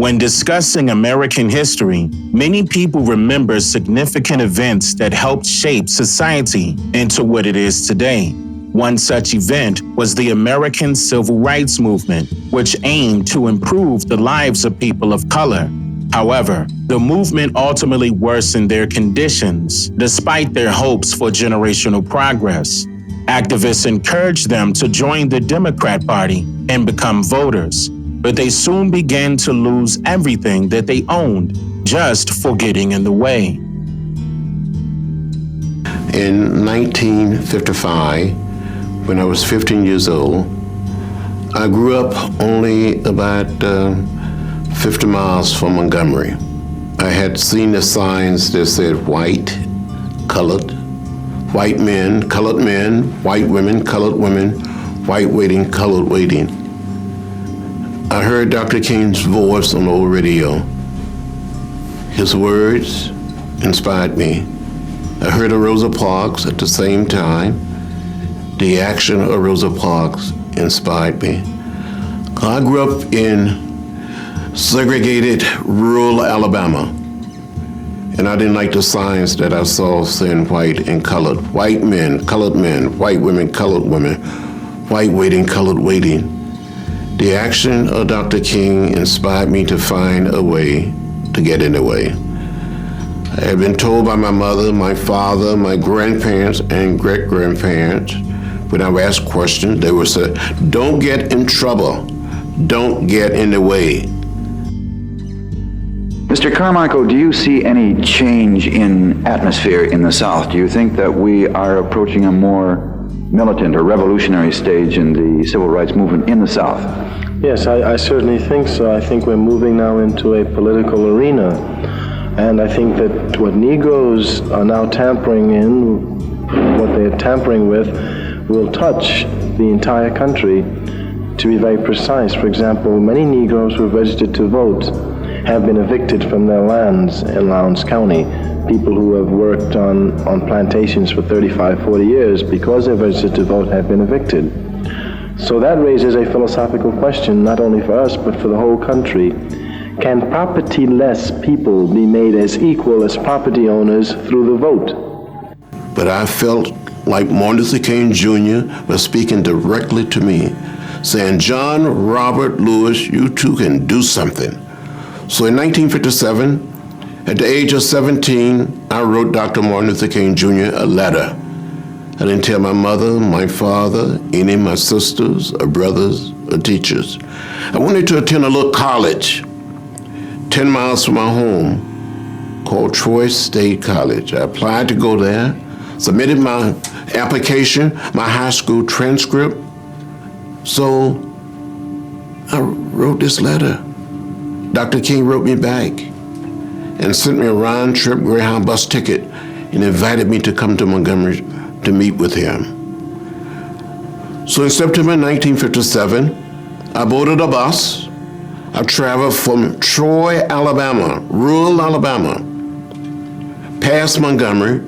When discussing American history, many people remember significant events that helped shape society into what it is today. One such event was the American Civil Rights Movement, which aimed to improve the lives of people of color. However, the movement ultimately worsened their conditions, despite their hopes for generational progress. Activists encouraged them to join the Democrat Party and become voters, but they soon began to lose everything that they owned just for getting in the way. In 1955, when I was 15 years old, I grew up only about 50 miles from Montgomery. I had seen the signs that said white, colored, white men, white women, colored women, white waiting, colored waiting. I heard Dr. King's voice on the old radio. His words inspired me. I heard of Rosa Parks at the same time. The action of Rosa Parks inspired me. I grew up in segregated rural Alabama, and I didn't like the signs that I saw saying white and colored. White men, white women, colored women, white waiting, colored waiting. The action of Dr. King inspired me to find a way to get in the way. I had been told by my mother, my father, my grandparents, and great-grandparents, when I would ask questions, they would say, "Don't get in trouble. Don't get in the way." Mr. Carmichael, do you see any change in atmosphere in the South? Do you think that we are approaching a more militant or revolutionary stage in the civil rights movement in the South? Yes, I certainly think so. I think we're moving now into a political arena. And I think that what Negroes are now tampering in, what they're tampering with, will touch the entire country. To be very precise, for example, many Negroes who have registered to vote have been evicted from their lands in Lowndes County. People who have worked on plantations for 35, 40 years because they've registered to vote have been evicted. So that raises a philosophical question, not only for us, but for the whole country. Can property-less people be made as equal as property owners through the vote? But I felt like Martin Luther King Jr. was speaking directly to me, saying, "John Robert Lewis, you too can do something." So in 1957, at the age of 17, I wrote Dr. Martin Luther King Jr. a letter. I didn't tell my mother, my father, any of my sisters or brothers or teachers. I wanted to attend a little college 10 miles from my home called Troy State College. I applied to go there, submitted my application, my high school transcript. So I wrote this letter. Dr. King wrote me back and sent me a round-trip Greyhound bus ticket and invited me to come to Montgomery to meet with him. So in September 1957, I boarded a bus. I traveled from Troy, Alabama, rural Alabama, past Montgomery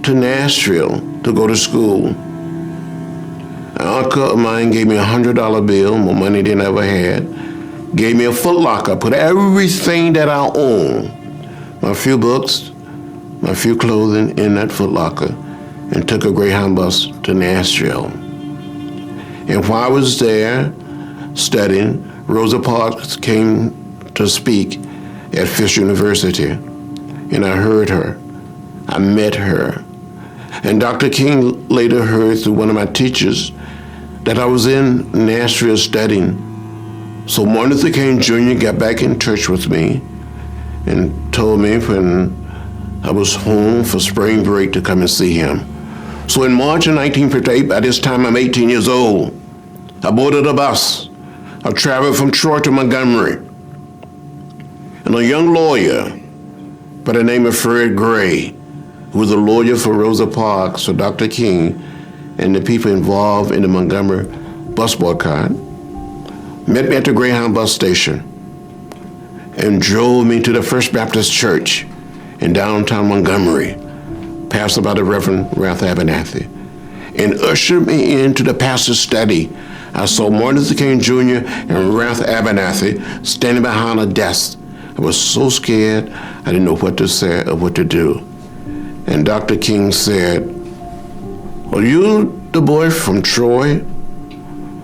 to Nashville to go to school. An uncle of mine gave me a $100 bill, more money than I ever had, gave me a Foot Locker, put everything that I own, my few books, my few clothing in that Foot Locker, and took a Greyhound bus to Nashville. And while I was there studying, Rosa Parks came to speak at Fisk University, and I heard her. I met her. And Dr. King later heard through one of my teachers that I was in Nashville studying. So Martin Luther King Jr. got back in touch with me and told me when I was home for spring break to come and see him. So in March of 1958, by this time I'm 18 years old, I boarded a bus. I traveled from Troy to Montgomery. And a young lawyer by the name of Fred Gray, who was a lawyer for Rosa Parks, for Dr. King, and the people involved in the Montgomery bus boycott, met me at the Greyhound bus station and drove me to the First Baptist Church in downtown Montgomery, pastored by the Reverend Ralph Abernathy, and ushered me into the pastor's study I saw Martin Luther King Jr. and Ralph Abernathy standing behind a desk. I was so scared, I didn't know what to say or what to do. And Dr. King said, "Are you the boy from Troy?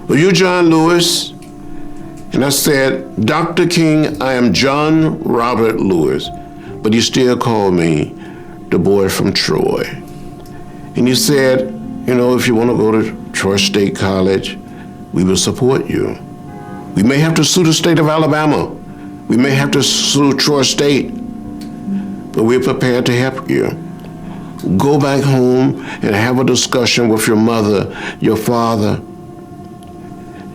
Are you John Lewis?" And I said, "Dr. King, I am John Robert Lewis, but he still called me the boy from Troy." And he said, "If you want to go to Troy State College, we will support you. We may have to sue the state of Alabama. We may have to sue Troy State, but we're prepared to help you. Go back home and have a discussion with your mother, your father.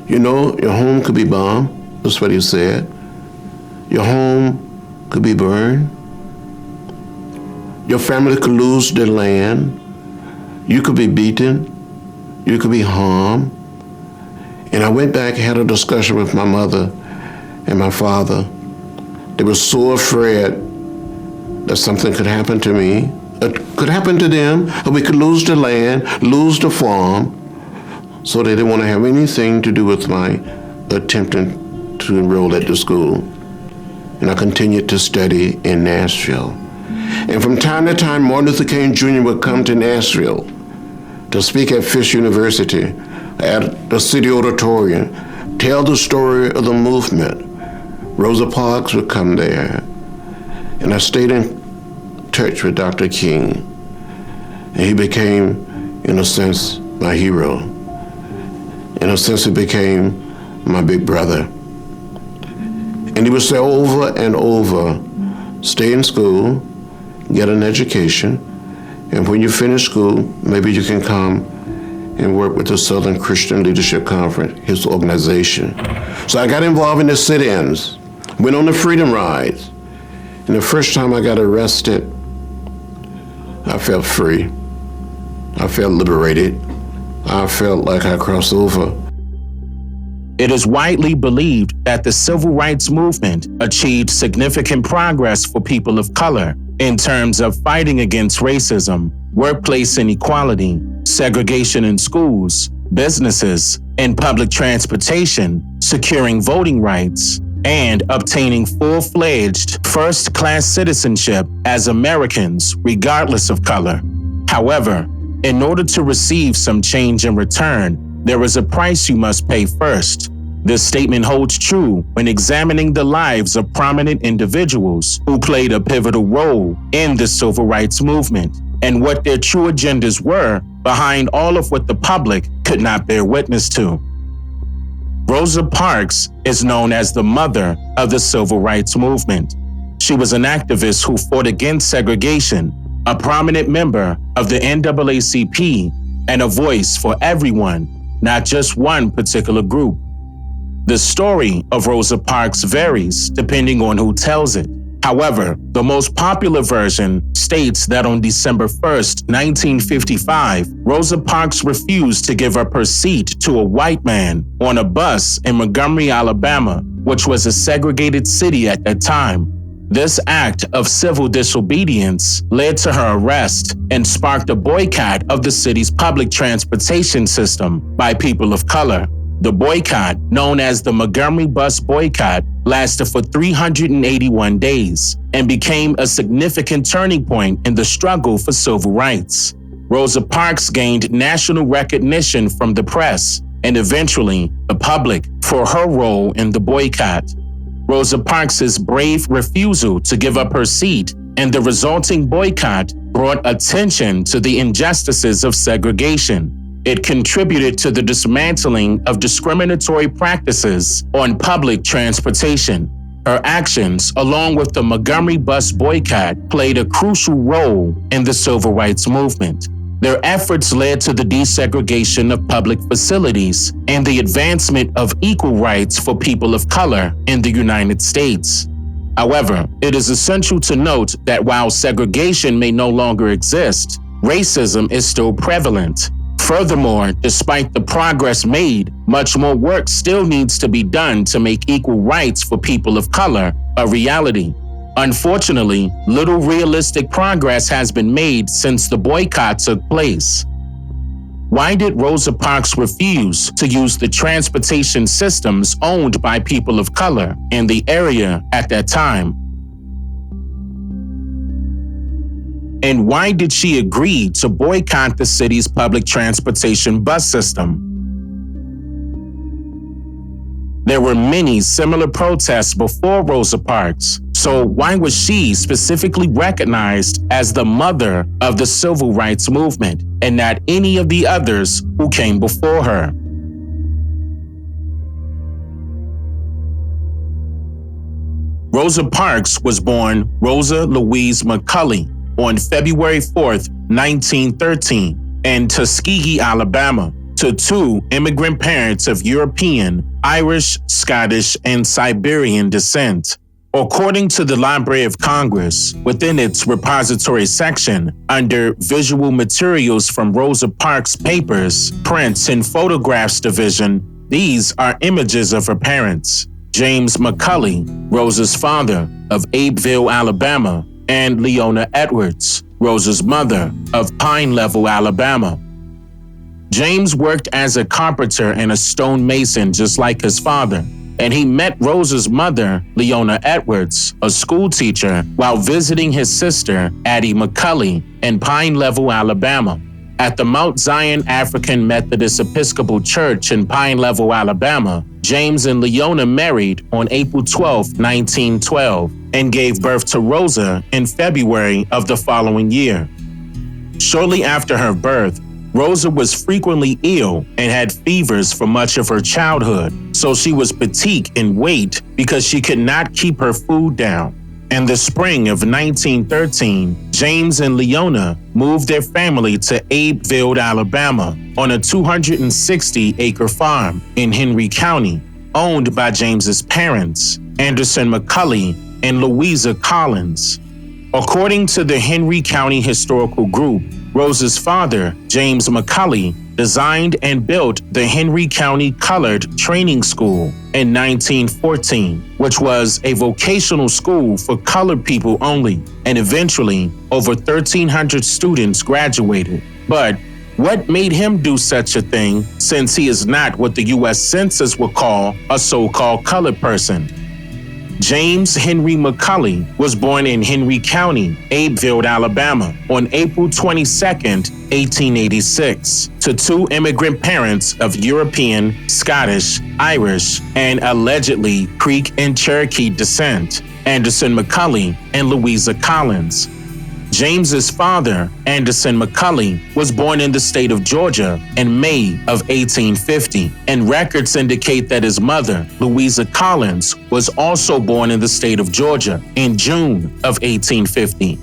Your home could be bombed." That's what he said. "Your home could be burned. Your family could lose their land. You could be beaten. You could be harmed." And I went back and had a discussion with my mother and my father. They were so afraid that something could happen to me, it could happen to them, or we could lose the land, lose the farm. So they didn't want to have anything to do with my attempting to enroll at the school. And I continued to study in Nashville. And from time to time, Martin Luther King Jr. would come to Nashville to speak at Fisk University, at the City Auditorium, tell the story of the movement. Rosa Parks would come there. And I stayed in touch with Dr. King. And he became, in a sense, my hero. In a sense, he became my big brother. And he would say over and over, "Stay in school, get an education, and when you finish school, maybe you can come and work with the Southern Christian Leadership Conference," his organization. So I got involved in the sit-ins, went on the freedom rides. And the first time I got arrested, I felt free. I felt liberated. I felt like I crossed over. It is widely believed that the civil rights movement achieved significant progress for people of color in terms of fighting against racism, workplace inequality, segregation in schools, businesses, and public transportation, securing voting rights, and obtaining full-fledged first-class citizenship as Americans, regardless of color. However, in order to receive some change in return, there is a price you must pay first. This statement holds true when examining the lives of prominent individuals who played a pivotal role in the civil rights movement and what their true agendas were behind all of what the public could not bear witness to. Rosa Parks is known as the mother of the civil rights movement. She was an activist who fought against segregation, a prominent member of the NAACP, and a voice for everyone, not just one particular group. The story of Rosa Parks varies depending on who tells it. However, the most popular version states that on December 1st, 1955, Rosa Parks refused to give up her seat to a white man on a bus in Montgomery, Alabama, which was a segregated city at that time. This act of civil disobedience led to her arrest and sparked a boycott of the city's public transportation system by people of color. The boycott, known as the Montgomery Bus Boycott, lasted for 381 days and became a significant turning point in the struggle for civil rights. Rosa Parks gained national recognition from the press and eventually the public for her role in the boycott. Rosa Parks' brave refusal to give up her seat and the resulting boycott brought attention to the injustices of segregation. It contributed to the dismantling of discriminatory practices on public transportation. Her actions, along with the Montgomery bus boycott, played a crucial role in the civil rights movement. Their efforts led to the desegregation of public facilities and the advancement of equal rights for people of color in the United States. However, it is essential to note that while segregation may no longer exist, racism is still prevalent. Furthermore, despite the progress made, much more work still needs to be done to make equal rights for people of color a reality. Unfortunately, little realistic progress has been made since the boycott took place. Why did Rosa Parks refuse to use the transportation systems owned by people of color in the area at that time? And why did she agree to boycott the city's public transportation bus system? There were many similar protests before Rosa Parks, so why was she specifically recognized as the mother of the civil rights movement and not any of the others who came before her? Rosa Parks was born Rosa Louise McCulley on February 4th, 1913, in Tuskegee, Alabama, to two immigrant parents of European, Irish, Scottish, and Siberian descent. According to the Library of Congress, within its repository section, under Visual Materials from Rosa Parks' Papers, Prints, and Photographs division, these are images of her parents: James McCulley, Rosa's father, of Abeville, Alabama, and Leona Edwards, Rosa's mother, of Pine Level, Alabama. James worked as a carpenter and a stonemason just like his father, and he met Rosa's mother, Leona Edwards, a school teacher, while visiting his sister, Addie McCulley, in Pine Level, Alabama. At the Mount Zion African Methodist Episcopal Church in Pine Level, Alabama, James and Leona married on April 12, 1912, and gave birth to Rosa in February of the following year. Shortly after her birth, Rosa was frequently ill and had fevers for much of her childhood, so she was petite in weight because she could not keep her food down. In the spring of 1913, James and Leona moved their family to Abeville, Alabama, on a 260-acre farm in Henry County, owned by James's parents, Anderson McCulley and Louisa Collins. According to the Henry County Historical Group, Rosa's father, James McCulley, designed and built the Henry County Colored Training School in 1914, which was a vocational school for colored people only, and eventually over 1,300 students graduated. But what made him do such a thing, since he is not what the U.S. Census would call a so-called colored person? James Henry McCulley was born in Henry County, Abeville, Alabama, on April 22, 1886, to two immigrant parents of European, Scottish, Irish, and allegedly Creek and Cherokee descent, Anderson McCulley and Louisa Collins. James's father, Anderson McCulley, was born in the state of Georgia in May of 1850, and records indicate that his mother, Louisa Collins, was also born in the state of Georgia in June of 1850.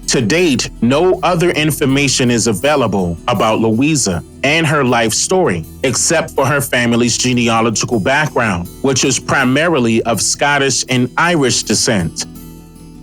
To date, no other information is available about Louisa and her life story, except for her family's genealogical background, which is primarily of Scottish and Irish descent.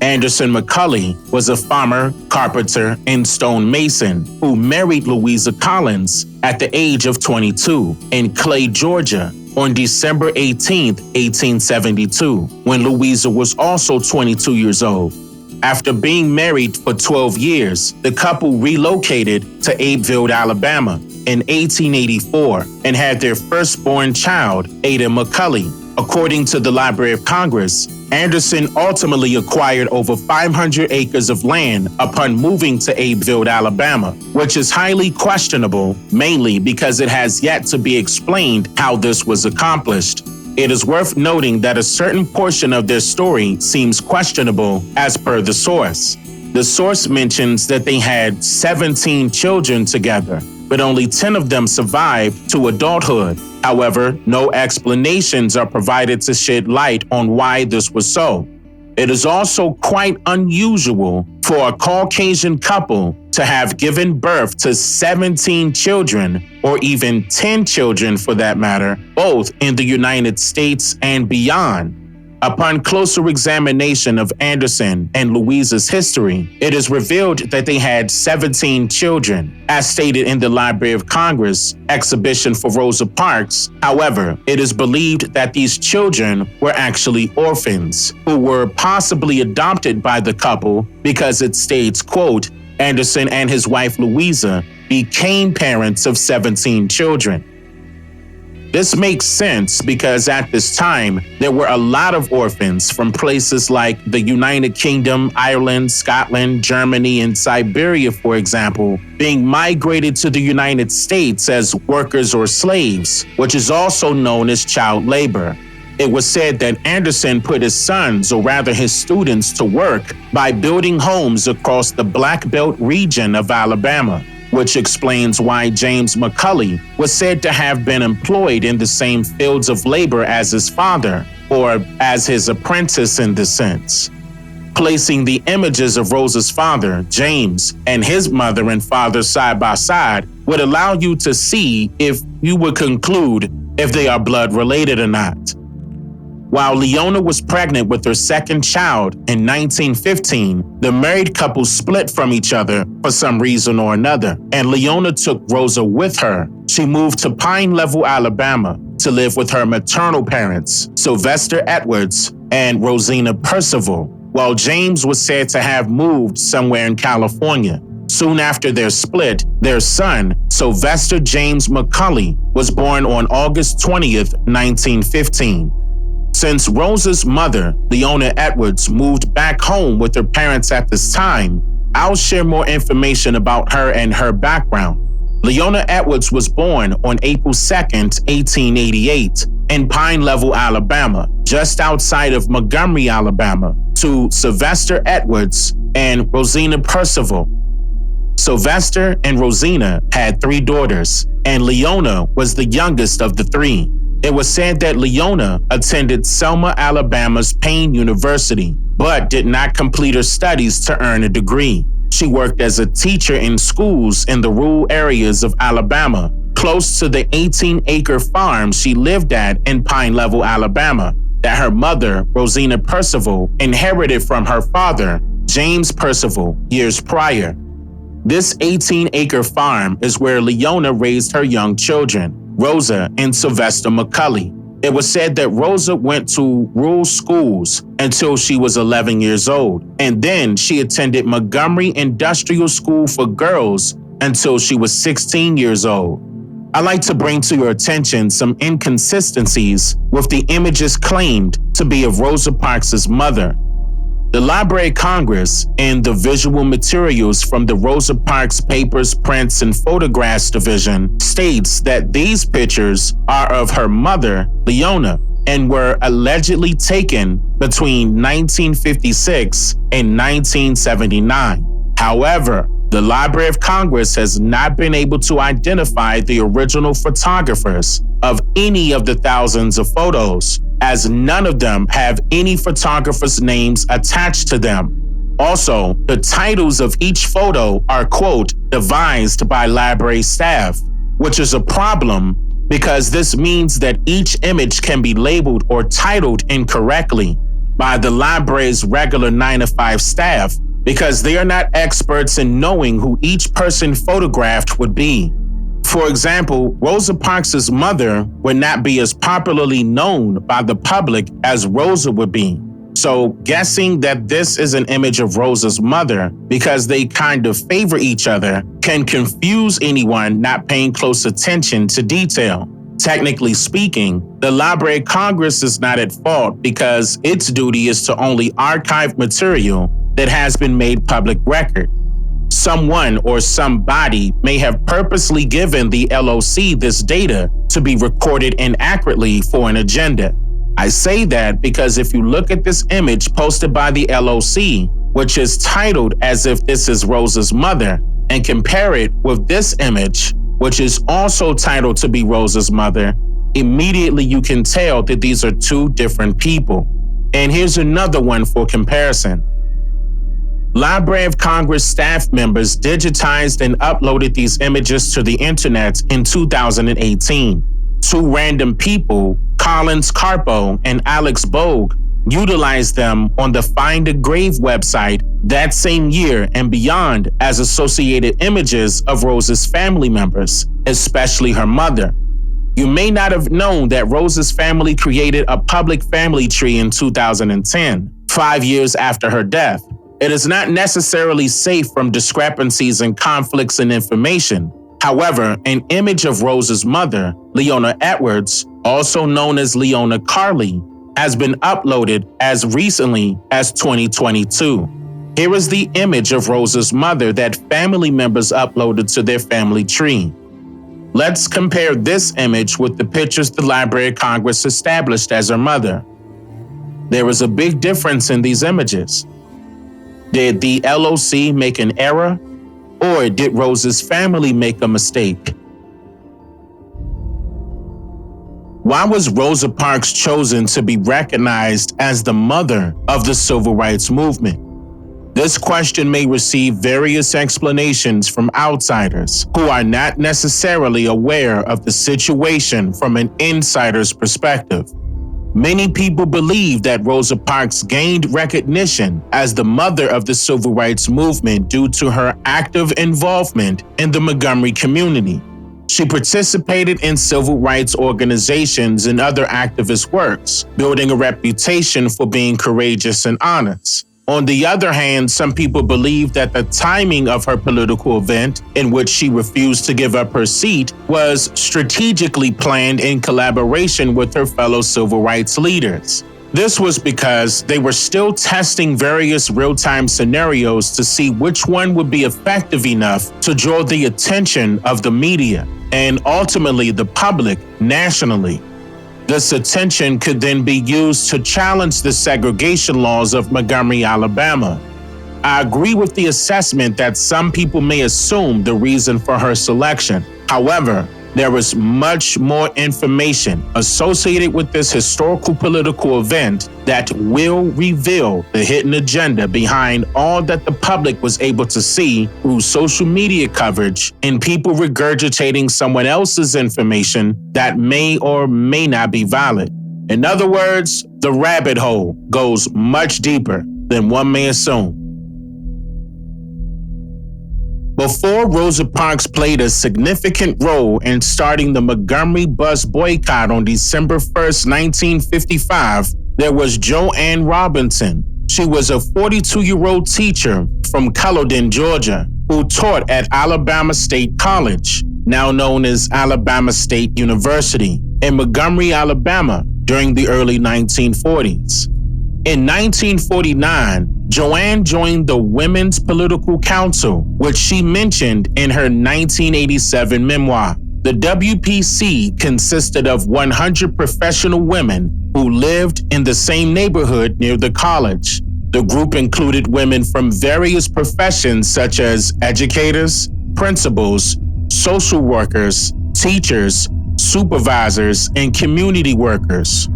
Anderson McCulley was a farmer, carpenter, and stonemason who married Louisa Collins at the age of 22 in Clay, Georgia, on December 18, 1872, when Louisa was also 22 years old. After being married for 12 years, the couple relocated to Abeville, Alabama in 1884 and had their firstborn child, Ada McCulley. According to the Library of Congress, Anderson ultimately acquired over 500 acres of land upon moving to Abeville, Alabama, which is highly questionable, mainly because it has yet to be explained how this was accomplished. It is worth noting that a certain portion of their story seems questionable as per the source. The source mentions that they had 17 children together, but only 10 of them survived to adulthood. However, no explanations are provided to shed light on why this was so. It is also quite unusual for a Caucasian couple to have given birth to 17 children, or even 10 children for that matter, both in the United States and beyond. Upon closer examination of Anderson and Louisa's history, it is revealed that they had 17 children, as stated in the Library of Congress exhibition for Rosa Parks. However, it is believed that these children were actually orphans, who were possibly adopted by the couple because it states, quote, Anderson and his wife Louisa became parents of 17 children. This makes sense because at this time, there were a lot of orphans from places like the United Kingdom, Ireland, Scotland, Germany, and Siberia, for example, being migrated to the United States as workers or slaves, which is also known as child labor. It was said that Anderson put his sons, or rather his students, to work by building homes across the Black Belt region of Alabama, which explains why James McCully was said to have been employed in the same fields of labor as his father, or as his apprentice in this sense. Placing the images of Rosa's father, James, and his mother and father side by side would allow you to see if you would conclude if they are blood related or not. While Leona was pregnant with her second child in 1915, the married couple split from each other for some reason or another, and Leona took Rosa with her. She moved to Pine Level, Alabama, to live with her maternal parents, Sylvester Edwards and Rosina Percival, while James was said to have moved somewhere in California. Soon after their split, their son, Sylvester James McCully, was born on August 20th, 1915. Since Rosa's mother, Leona Edwards, moved back home with her parents at this time, I'll share more information about her and her background. Leona Edwards was born on April 2nd, 1888, in Pine Level, Alabama, just outside of Montgomery, Alabama, to Sylvester Edwards and Rosina Percival. Sylvester and Rosina had 3 daughters, and Leona was the youngest of the 3. It was said that Leona attended Selma, Alabama's Payne University, but did not complete her studies to earn a degree. She worked as a teacher in schools in the rural areas of Alabama, close to the 18-acre farm she lived at in Pine Level, Alabama, that her mother, Rosina Percival, inherited from her father, James Percival, years prior. This 18-acre farm is where Leona raised her young children, Rosa and Sylvester McCully. It was said that Rosa went to rural schools until she was 11 years old, and then she attended Montgomery Industrial School for Girls until she was 16 years old. I'd like to bring to your attention some inconsistencies with the images claimed to be of Rosa Parks' mother. The Library of Congress and the visual materials from the Rosa Parks Papers, Prints, and Photographs Division states that these pictures are of her mother, Leona, and were allegedly taken between 1956 and 1979. However, the Library of Congress has not been able to identify the original photographers of any of the thousands of photos, as none of them have any photographers' names attached to them. Also, the titles of each photo are, quote, devised by library staff, which is a problem because this means that each image can be labeled or titled incorrectly by the library's regular 9-to-5 staff because they are not experts in knowing who each person photographed would be. For example, Rosa Parks' mother would not be as popularly known by the public as Rosa would be. So guessing that this is an image of Rosa's mother because they kind of favor each other can confuse anyone not paying close attention to detail. Technically speaking, the Library of Congress is not at fault because its duty is to only archive material that has been made public record. Someone or somebody may have purposely given the LOC this data to be recorded inaccurately for an agenda. I say that because if you look at this image posted by the LOC, which is titled as if this is Rosa's mother, and compare it with this image, which is also titled to be Rosa's mother, immediately you can tell that these are 2 different people. And here's another one for comparison. Library of Congress staff members digitized and uploaded these images to the internet in 2018. 2 random people, Collins Carpo and Alex Bogue, utilized them on the Find a Grave website that same year and beyond as associated images of Rosa's family members, especially her mother. You may not have known that Rosa's family created a public family tree in 2010, 5 years after her death. It is not necessarily safe from discrepancies and conflicts in information, However, an image of Rose's mother, Leona Edwards, also known as Leona Carley, has been uploaded as recently as 2022. Here is the image of Rose's mother that family members uploaded to their family tree. Let's compare this image with the pictures the Library of Congress established as her mother. There is a big difference in these images. Did the LOC make an error, or did Rose's family make a mistake? Why was Rosa Parks chosen to be recognized as the mother of the civil rights movement? This question may receive various explanations from outsiders who are not necessarily aware of the situation from an insider's perspective. Many people believe that Rosa Parks gained recognition as the mother of the civil rights movement due to her active involvement in the Montgomery community. She participated in civil rights organizations and other activist works, building a reputation for being courageous and honest. On the other hand, some people believe that the timing of her political event, in which she refused to give up her seat, was strategically planned in collaboration with her fellow civil rights leaders. This was because they were still testing various real-time scenarios to see which one would be effective enough to draw the attention of the media and ultimately the public nationally. This attention could then be used to challenge the segregation laws of Montgomery, Alabama. I agree with the assessment that some people may assume the reason for her selection. However, there is much more information associated with this historical political event that will reveal the hidden agenda behind all that the public was able to see through social media coverage and people regurgitating someone else's information that may or may not be valid. In other words, the rabbit hole goes much deeper than one may assume. Before Rosa Parks played a significant role in starting the Montgomery bus boycott on December 1st, 1955, there was Joanne Robinson. She was a 42-year-old teacher from Culloden, Georgia, who taught at Alabama State College, now known as Alabama State University, in Montgomery, Alabama, during the early 1940s. In 1949, Joanne joined the Women's Political Council, which she mentioned in her 1987 memoir. The WPC consisted of 100 professional women who lived in the same neighborhood near the college. The group included women from various professions such as educators, principals, social workers, teachers, supervisors, and community workers.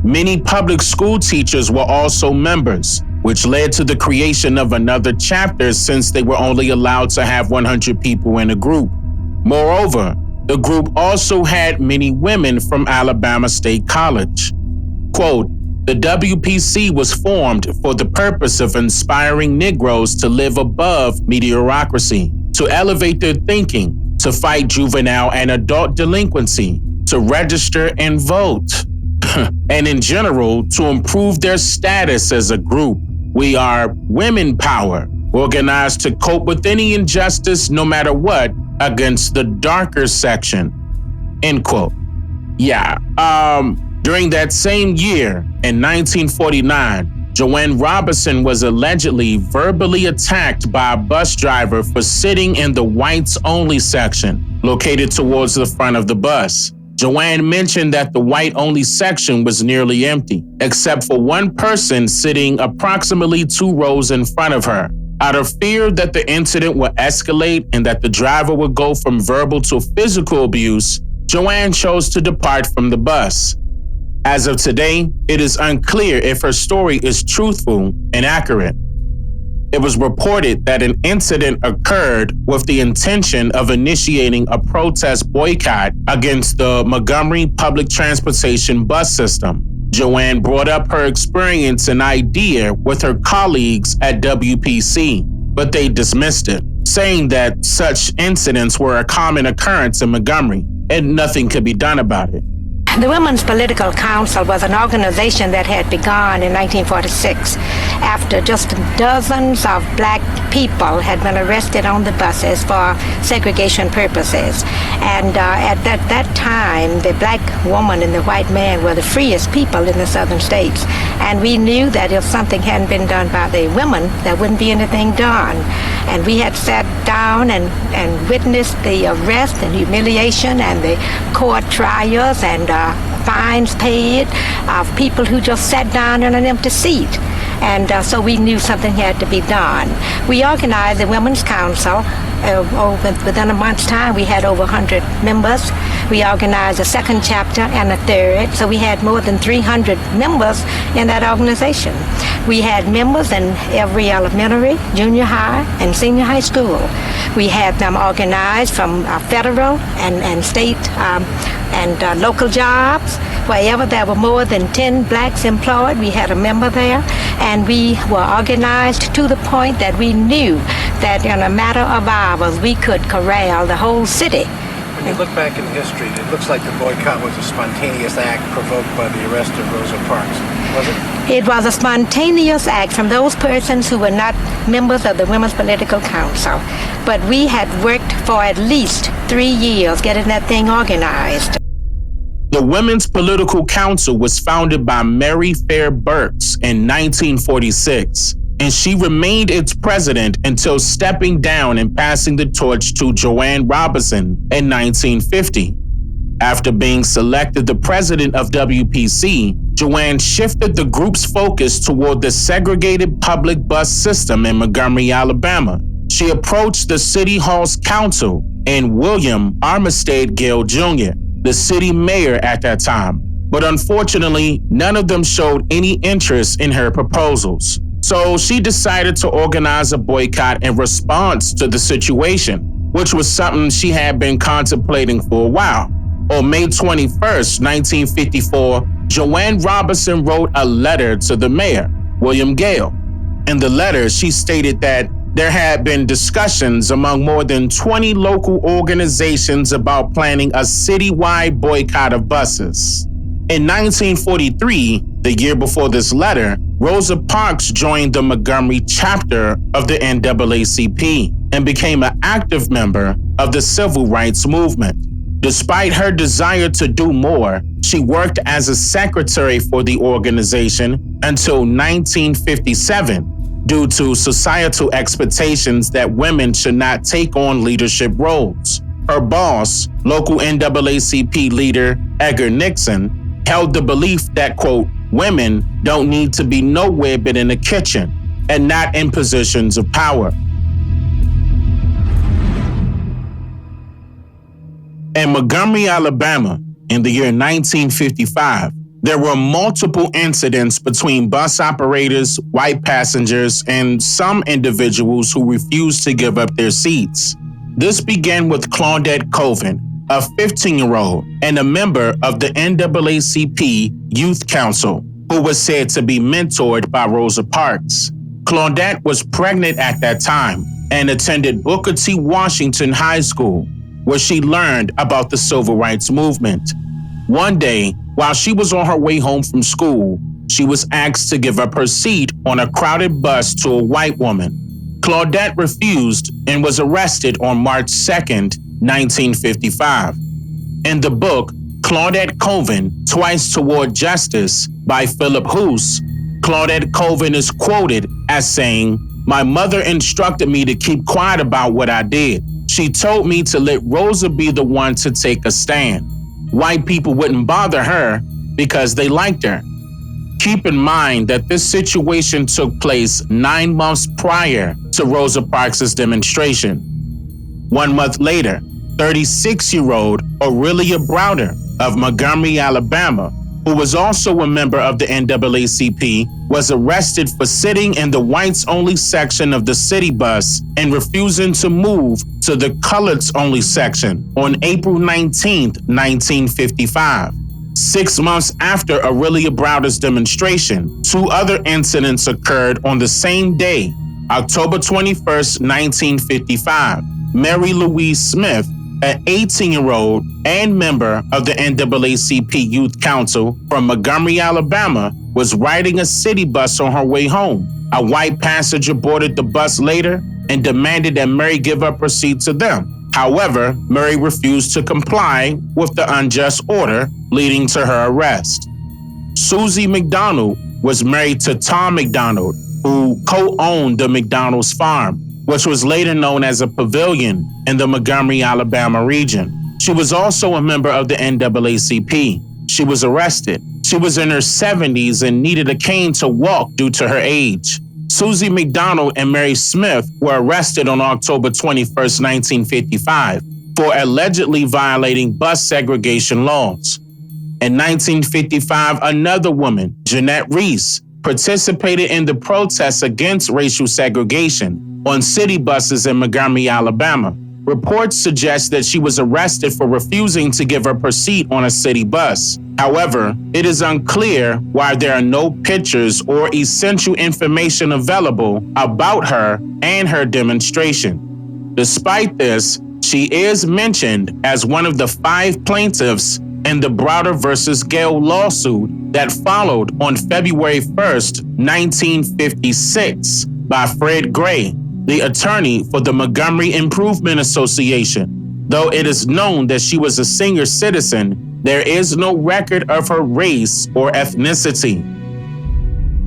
Many public school teachers were also members, which led to the creation of another chapter since they were only allowed to have 100 people in a group. Moreover, the group also had many women from Alabama State College. Quote, the WPC was formed for the purpose of inspiring Negroes to live above mediocrity, to elevate their thinking, to fight juvenile and adult delinquency, to register and vote, and in general, to improve their status as a group. We are women power, organized to cope with any injustice, no matter what, against the darker section. End quote. During that same year, in 1949, Joanne Robinson was allegedly verbally attacked by a bus driver for sitting in the whites-only section, located towards the front of the bus. Joanne mentioned that the white-only section was nearly empty, except for one person sitting approximately 2 rows in front of her. Out of fear that the incident would escalate and that the driver would go from verbal to physical abuse, Joanne chose to depart from the bus. As of today, it is unclear if her story is truthful and accurate. It was reported that an incident occurred with the intention of initiating a protest boycott against the Montgomery public transportation bus system. Joanne brought up her experience and idea with her colleagues at WPC, but they dismissed it, saying that such incidents were a common occurrence in Montgomery and nothing could be done about it. The Women's Political Council was an organization that had begun in 1946 after just dozens of black people had been arrested on the buses for segregation purposes. And at that time, the black woman and the white man were the freest people in the southern states. And we knew that if something hadn't been done by the women, there wouldn't be anything done. And we had sat down and witnessed the arrest and humiliation and the court trials and fines paid of people who just sat down in an empty seat. And so we knew something had to be done. We organized the Women's Council. Within a month's time, we had over 100 members. We organized a second chapter and a third, so we had more than 300 members in that organization. We had members in every elementary, junior high, and senior high school. We had them organized from federal and state and local jobs. Wherever there were more than 10 blacks employed, we had a member there. And we were organized to the point that we knew that in a matter of hours, we could corral the whole city. When you look back in history, it looks like the boycott was a spontaneous act provoked by the arrest of Rosa Parks, was it? It was a spontaneous act from those persons who were not members of the Women's Political Council. But we had worked for at least 3 years getting that thing organized. The Women's Political Council was founded by Mary Fair Burks in 1946, and she remained its president until stepping down and passing the torch to Joanne Robinson in 1950. After being selected the president of WPC, Joanne shifted the group's focus toward the segregated public bus system in Montgomery, Alabama. She approached the City Hall's council and William Armistead Gill Jr., the city mayor at that time. But unfortunately, none of them showed any interest in her proposals. So she decided to organize a boycott in response to the situation, which was something she had been contemplating for a while. On May 21st, 1954, Joanne Robinson wrote a letter to the mayor, William Gale. In the letter, she stated that there had been discussions among more than 20 local organizations about planning a citywide boycott of buses. In 1943, the year before this letter, Rosa Parks joined the Montgomery chapter of the NAACP and became an active member of the civil rights movement. Despite her desire to do more, she worked as a secretary for the organization until 1957 due to societal expectations that women should not take on leadership roles. Her boss, local NAACP leader Edgar Nixon, held the belief that, quote, women don't need to be nowhere but in the kitchen and not in positions of power. In Montgomery, Alabama, in the year 1955, there were multiple incidents between bus operators, white passengers, and some individuals who refused to give up their seats. This began with Claudette Colvin, a 15-year-old and a member of the NAACP Youth Council, who was said to be mentored by Rosa Parks. Claudette was pregnant at that time and attended Booker T. Washington High School, where she learned about the civil rights movement. One day, while she was on her way home from school, she was asked to give up her seat on a crowded bus to a white woman. Claudette refused and was arrested on March 2nd, 1955. In the book, Claudette Colvin, Twice Toward Justice by Philip Hoos, Claudette Colvin is quoted as saying, "My mother instructed me to keep quiet about what I did. She told me to let Rosa be the one to take a stand. White people wouldn't bother her because they liked her." Keep in mind that this situation took place 9 months prior to Rosa Parks' demonstration. 1 month later, 36-year-old Aurelia Browder of Montgomery, Alabama, who was also a member of the NAACP, was arrested for sitting in the whites-only section of the city bus and refusing to move to the coloreds-only section on April 19, 1955. 6 months after Aurelia Browder's demonstration, 2 other incidents occurred on the same day, October 21st, 1955. Mary Louise Smith, an 18-year-old and member of the NAACP Youth Council from Montgomery, Alabama, was riding a city bus on her way home. A white passenger boarded the bus later and demanded that Murray give up her seat to them. However, Murray refused to comply with the unjust order, leading to her arrest. Susie McDonald was married to Tom McDonald, who co-owned the McDonald's farm, which was later known as a pavilion in the Montgomery, Alabama region. She was also a member of the NAACP. She was arrested. She was in her 70s and needed a cane to walk due to her age. Susie McDonald and Mary Smith were arrested on October 21, 1955, for allegedly violating bus segregation laws. In 1955, another woman, Jeanette Reese, participated in the protests against racial segregation on city buses in Montgomery, Alabama. Reports suggest that she was arrested for refusing to give up her seat on a city bus. However, it is unclear why there are no pictures or essential information available about her and her demonstration. Despite this, she is mentioned as one of the 5 plaintiffs in the Browder versus Gale lawsuit that followed on February 1st, 1956 by Fred Gray, the attorney for the Montgomery Improvement Association. Though it is known that she was a senior citizen, there is no record of her race or ethnicity.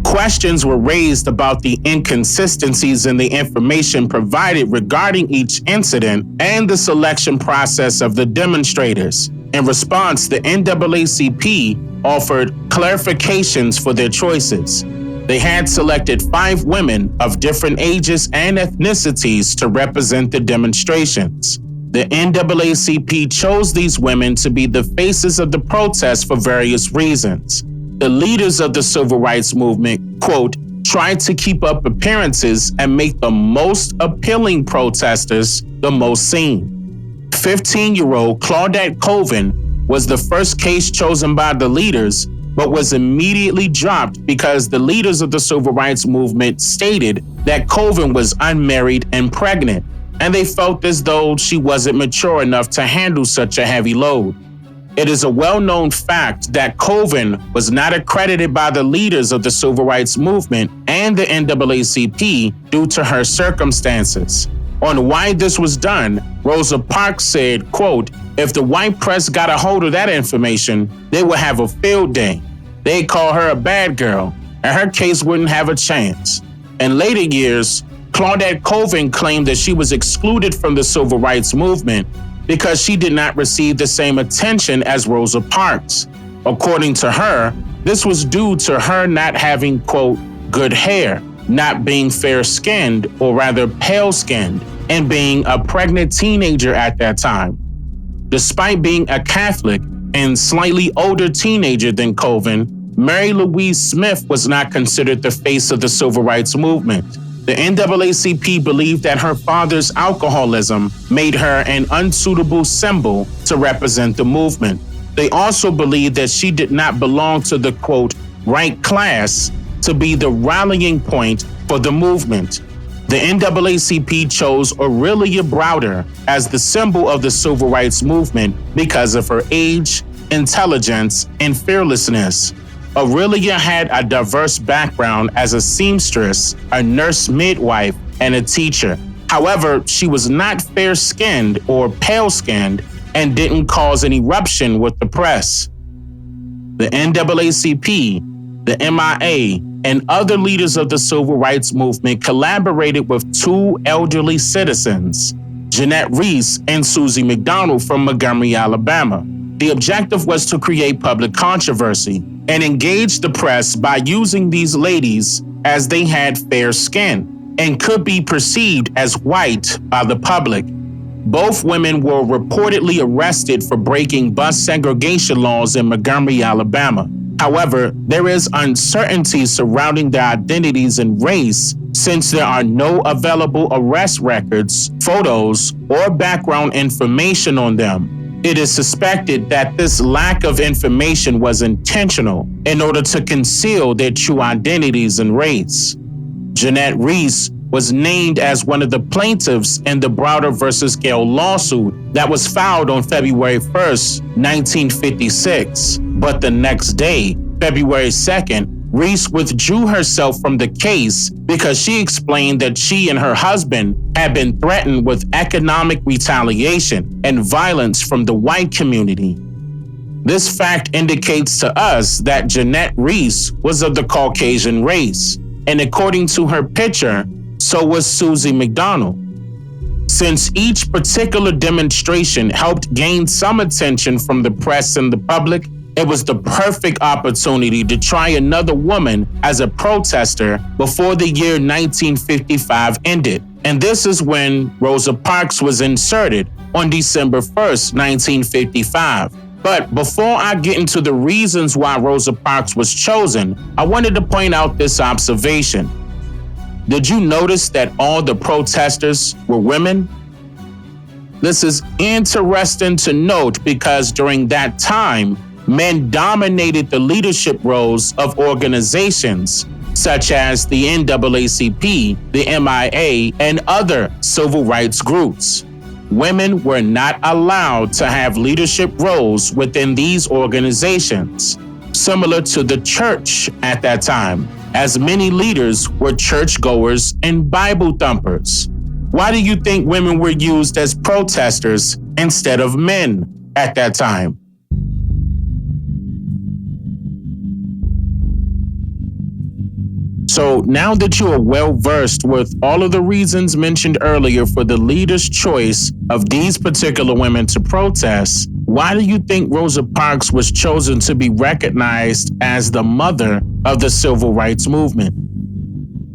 Questions were raised about the inconsistencies in the information provided regarding each incident and the selection process of the demonstrators. In response, the NAACP offered clarifications for their choices. They had selected 5 women of different ages and ethnicities to represent the demonstrations. The NAACP chose these women to be the faces of the protest for various reasons. The leaders of the civil rights movement, quote, tried to keep up appearances and make the most appealing protesters the most seen. 15-year-old Claudette Colvin was the first case chosen by the leaders, but was immediately dropped because the leaders of the civil rights movement stated that Colvin was unmarried and pregnant, and they felt as though she wasn't mature enough to handle such a heavy load. It is a well-known fact that Colvin was not accredited by the leaders of the civil rights movement and the NAACP due to her circumstances. On why this was done, Rosa Parks said, quote, if the white press got a hold of that information, they would have a field day. They'd call her a bad girl, and her case wouldn't have a chance. In later years, Claudette Colvin claimed that she was excluded from the civil rights movement because she did not receive the same attention as Rosa Parks. According to her, this was due to her not having, quote, good hair, not being fair-skinned, or rather pale-skinned, and being a pregnant teenager at that time. Despite being a Catholic and slightly older teenager than Colvin, Mary Louise Smith was not considered the face of the civil rights movement. The NAACP believed that her father's alcoholism made her an unsuitable symbol to represent the movement. They also believed that she did not belong to the, quote, right class to be the rallying point for the movement. The NAACP chose Aurelia Browder as the symbol of the civil rights movement because of her age, intelligence, and fearlessness. Aurelia had a diverse background as a seamstress, a nurse midwife, and a teacher. However, she was not fair-skinned or pale-skinned and didn't cause an eruption with the press. The NAACP, the MIA, and other leaders of the civil rights movement collaborated with 2 elderly citizens, Jeanette Reese and Susie McDonald from Montgomery, Alabama. The objective was to create public controversy and engage the press by using these ladies as they had fair skin and could be perceived as white by the public. Both women were reportedly arrested for breaking bus segregation laws in Montgomery, Alabama. However, there is uncertainty surrounding their identities and race since there are no available arrest records, photos, or background information on them. It is suspected that this lack of information was intentional in order to conceal their true identities and race. Jeanette Reese was named as one of the plaintiffs in the Browder versus Gale lawsuit that was filed on February 1st, 1956. But the next day, February 2nd, Reese withdrew herself from the case because she explained that she and her husband had been threatened with economic retaliation and violence from the white community. This fact indicates to us that Jeanette Reese was of the Caucasian race, and according to her picture, so was Susie McDonald. Since each particular demonstration helped gain some attention from the press and the public, it was the perfect opportunity to try another woman as a protester before the year 1955 ended. And this is when Rosa Parks was inserted on December 1st, 1955. But before I get into the reasons why Rosa Parks was chosen, I wanted to point out this observation. Did you notice that all the protesters were women? This is interesting to note because during that time, men dominated the leadership roles of organizations such as the NAACP, the MIA, and other civil rights groups. Women were not allowed to have leadership roles within these organizations, similar to the church at that time, as many leaders were churchgoers and Bible thumpers. Why do you think women were used as protesters instead of men at that time? So now that you are well versed with all of the reasons mentioned earlier for the leader's choice of these particular women to protest, why do you think Rosa Parks was chosen to be recognized as the mother of the civil rights movement?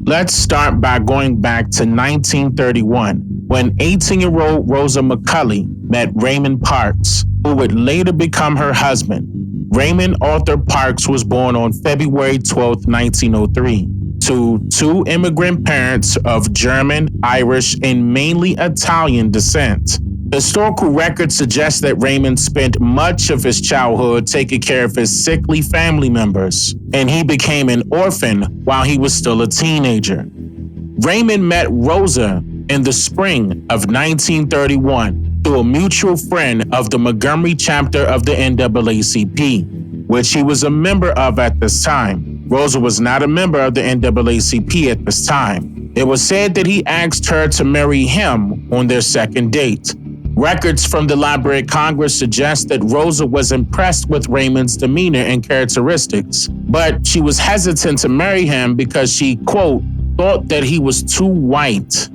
Let's start by going back to 1931, when 18-year-old Rosa McCulley met Raymond Parks, who would later become her husband. Raymond Arthur Parks was born on February 12, 1903. To two immigrant parents of German, Irish, and mainly Italian descent. Historical records suggest that Raymond spent much of his childhood taking care of his sickly family members, and he became an orphan while he was still a teenager. Raymond met Rosa in the spring of 1931 through a mutual friend of the Montgomery chapter of the NAACP, which he was a member of at this time. Rosa was not a member of the NAACP at this time. It was said that he asked her to marry him on their second date. Records from the Library of Congress suggest that Rosa was impressed with Raymond's demeanor and characteristics, but she was hesitant to marry him because she, quote, thought that he was too white.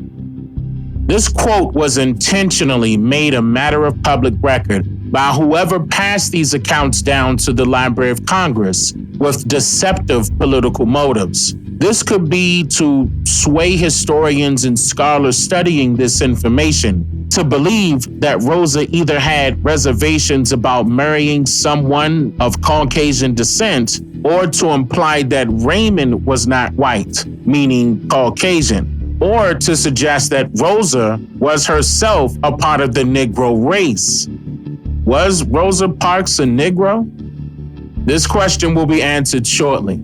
This quote was intentionally made a matter of public record by whoever passed these accounts down to the Library of Congress with deceptive political motives. This could be to sway historians and scholars studying this information to believe that Rosa either had reservations about marrying someone of Caucasian descent or to imply that Raymond was not white, meaning Caucasian, or to suggest that Rosa was herself a part of the Negro race. Was Rosa Parks a Negro? This question will be answered shortly.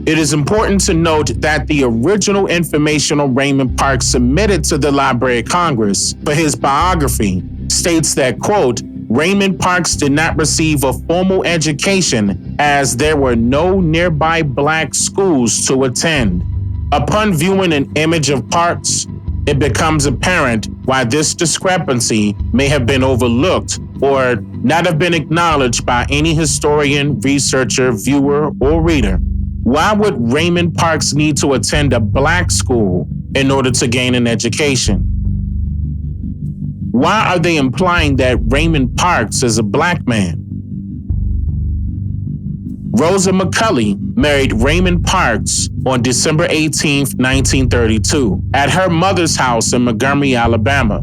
It is important to note that the original information on Raymond Parks submitted to the Library of Congress for his biography states that, quote, Raymond Parks did not receive a formal education as there were no nearby black schools to attend. Upon viewing an image of Parks, it becomes apparent why this discrepancy may have been overlooked or not have been acknowledged by any historian, researcher, viewer, or reader. Why would Raymond Parks need to attend a black school in order to gain an education? Why are they implying that Raymond Parks is a black man? Rosa McCulley married Raymond Parks on December 18, 1932, at her mother's house in Montgomery, Alabama.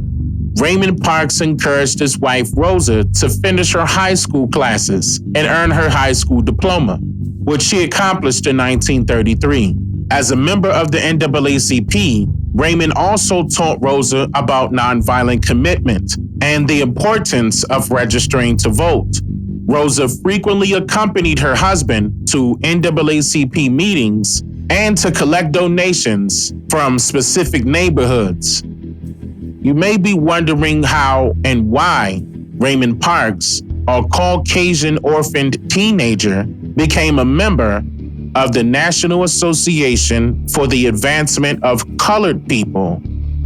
Raymond Parks encouraged his wife, Rosa, to finish her high school classes and earn her high school diploma, which she accomplished in 1933. As a member of the NAACP, Raymond also taught Rosa about nonviolent commitment and the importance of registering to vote. Rosa frequently accompanied her husband to NAACP meetings and to collect donations from specific neighborhoods. You may be wondering how and why Raymond Parks, a Caucasian orphaned teenager, became a member of the National Association for the Advancement of Colored People.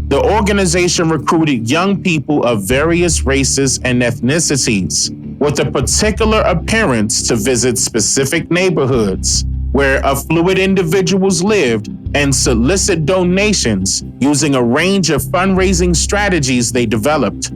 The organization recruited young people of various races and ethnicities with a particular appearance to visit specific neighborhoods where affluent individuals lived and solicit donations using a range of fundraising strategies they developed.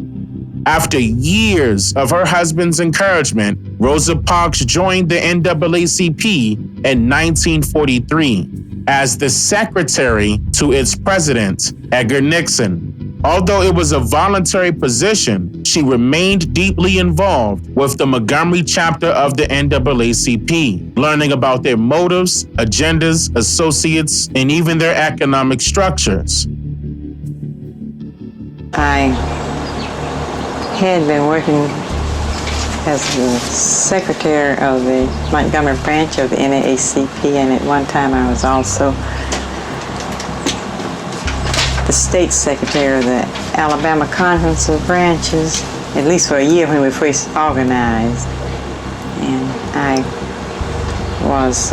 After years of her husband's encouragement, Rosa Parks joined the NAACP in 1943 as the secretary to its president, Edgar Nixon. Although it was a voluntary position, she remained deeply involved with the Montgomery chapter of the NAACP, learning about their motives, agendas, associates, and even their economic structures. I had been working as the secretary of the Montgomery branch of the NAACP, and at one time I was also the state secretary of the Alabama Conference of Branches, at least for a year when we first organized. And I was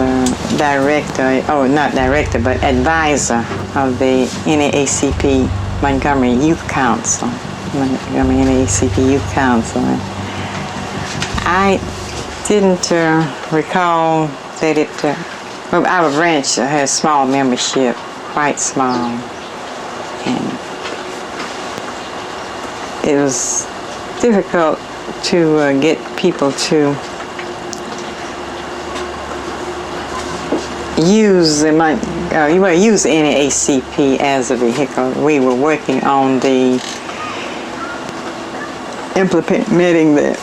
advisor of the NAACP Montgomery Youth Council, Montgomery NAACP Youth Council. And I didn't recall that our branch has small membership, quite small. And it was difficult to get people to use the NAACP as a vehicle. We were working on implementing the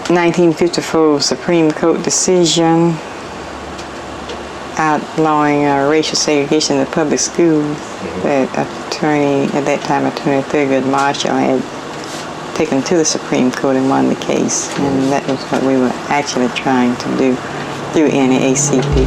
1954 Supreme Court decision outlawing racial segregation in the public schools. That at that time, Attorney Thurgood Marshall had taken to the Supreme Court and won the case. And that was what we were actually trying to do through NAACP.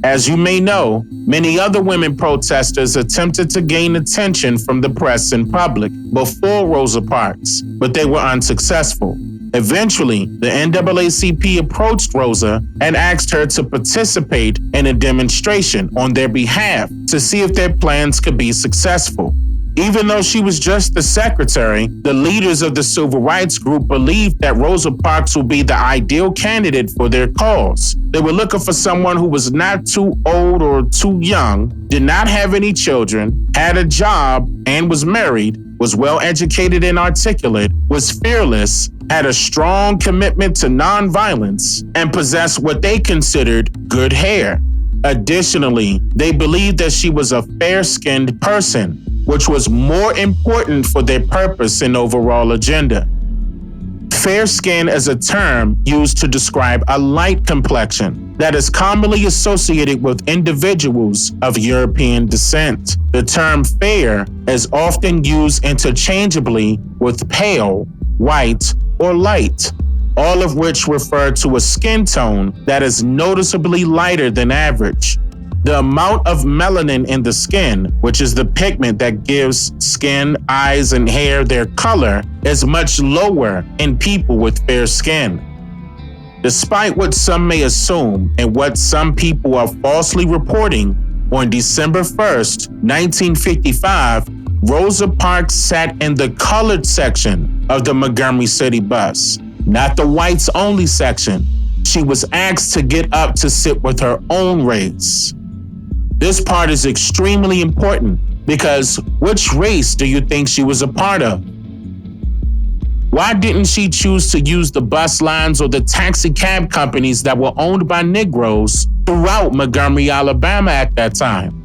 As you may know, many other women protesters attempted to gain attention from the press and public before Rosa Parks, but they were unsuccessful. Eventually, the NAACP approached Rosa and asked her to participate in a demonstration on their behalf to see if their plans could be successful. Even though she was just the secretary, the leaders of the civil rights group believed that Rosa Parks would be the ideal candidate for their cause. They were looking for someone who was not too old or too young, did not have any children, had a job and was married, was well educated and articulate, was fearless, had a strong commitment to nonviolence, and possessed what they considered good hair. Additionally, they believed that she was a fair-skinned person, which was more important for their purpose and overall agenda. Fair skin is a term used to describe a light complexion that is commonly associated with individuals of European descent. The term fair is often used interchangeably with pale, white, or light, all of which refer to a skin tone that is noticeably lighter than average. The amount of melanin in the skin, which is the pigment that gives skin, eyes, and hair their color, is much lower in people with fair skin. Despite what some may assume and what some people are falsely reporting, on December 1st, 1955, Rosa Parks sat in the colored section of the Montgomery City bus, not the whites only section. She was asked to get up to sit with her own race. This part is extremely important because which race do you think she was a part of? Why didn't she choose to use the bus lines or the taxi cab companies that were owned by Negroes throughout Montgomery, Alabama at that time?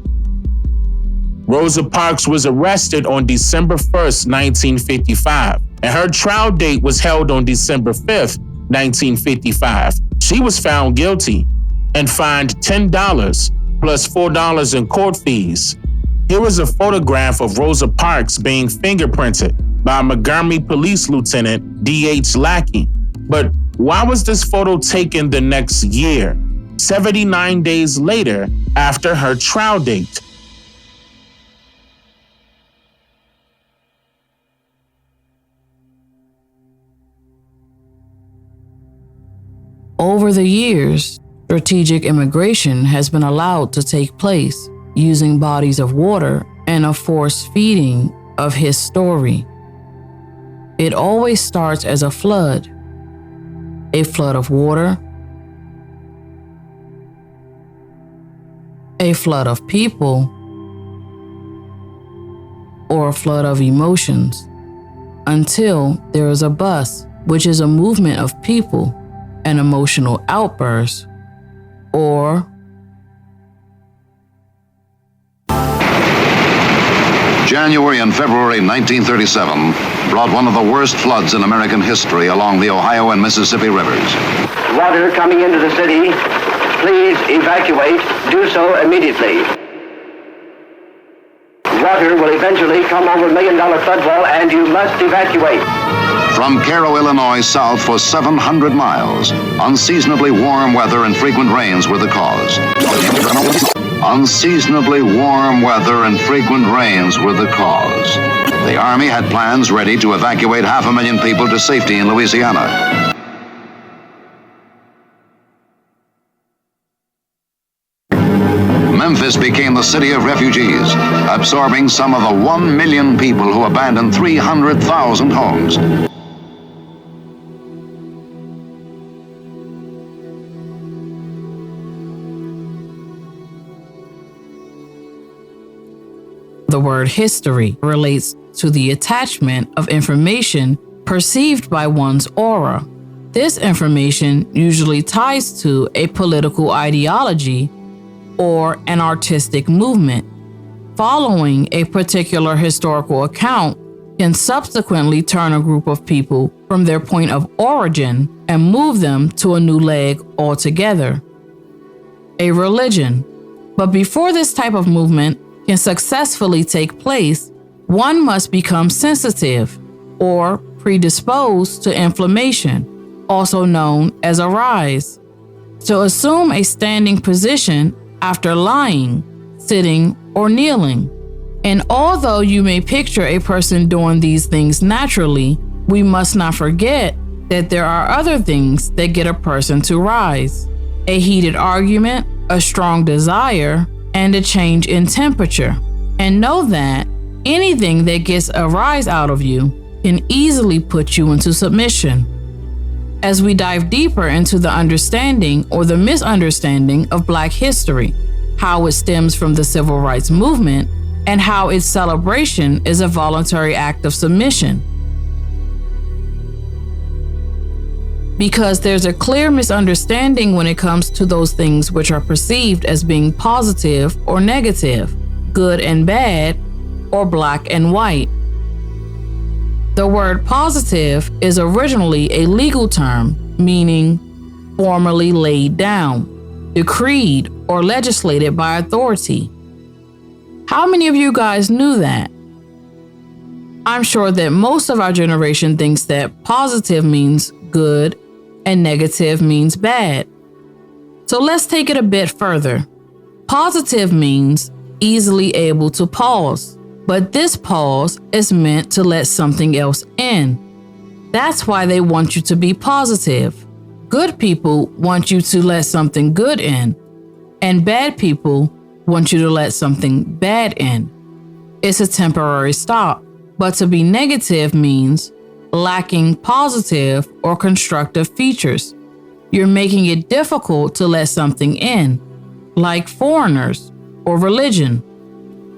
Rosa Parks was arrested on December 1st, 1955, and her trial date was held on December 5th, 1955. She was found guilty and fined $10 plus $4 in court fees. Here is a photograph of Rosa Parks being fingerprinted by Montgomery Police Lieutenant D.H. Lackey. But why was this photo taken the next year, 79 days later after her trial date? Over the years, Strategic immigration has been allowed to take place using bodies of water and a force feeding of his story. It always starts as a flood of water, a flood of people, or a flood of emotions, until there is a bust, which is a movement of people, an emotional outburst, or January and February 1937 brought one of the worst floods in American history along the Ohio and Mississippi rivers. Water coming into the city, please evacuate. Do so immediately. Water will eventually come over $1 million flood wall and you must evacuate. From Cairo, Illinois, south for 700 miles, unseasonably warm weather and frequent rains were the cause. Unseasonably warm weather and frequent rains were the cause. The Army had plans ready to evacuate 500,000 people to safety in Louisiana. Memphis became the city of refugees, absorbing some of the 1 million people who abandoned 300,000 homes. The word history relates to the attachment of information perceived by one's aura. This information usually ties to a political ideology or an artistic movement. Following a particular historical account can subsequently turn a group of people from their point of origin and move them to a new leg altogether. A religion. But before this type of movement can successfully take place, one must become sensitive or predisposed to inflammation, also known as a rise, to assume a standing position after lying, sitting, or kneeling. And although you may picture a person doing these things naturally, we must not forget that there are other things that get a person to rise: a heated argument, a strong desire, and a change in temperature. And know that anything that gets a rise out of you can easily put you into submission. As we dive deeper into the understanding or the misunderstanding of Black history, how it stems from the Civil Rights Movement, and how its celebration is a voluntary act of submission. Because there's a clear misunderstanding when it comes to those things which are perceived as being positive or negative, good and bad, or black and white. The word positive is originally a legal term meaning formally laid down, decreed, or legislated by authority. How many of you guys knew that? I'm sure that most of our generation thinks that positive means good and negative means bad. So let's take it a bit further. Positive means easily able to pause, but this pause is meant to let something else in. That's why they want you to be positive. Good people want you to let something good in, and bad people want you to let something bad in. It's a temporary stop, but to be negative means lacking positive or constructive features. You're making it difficult to let something in, like foreigners or religion.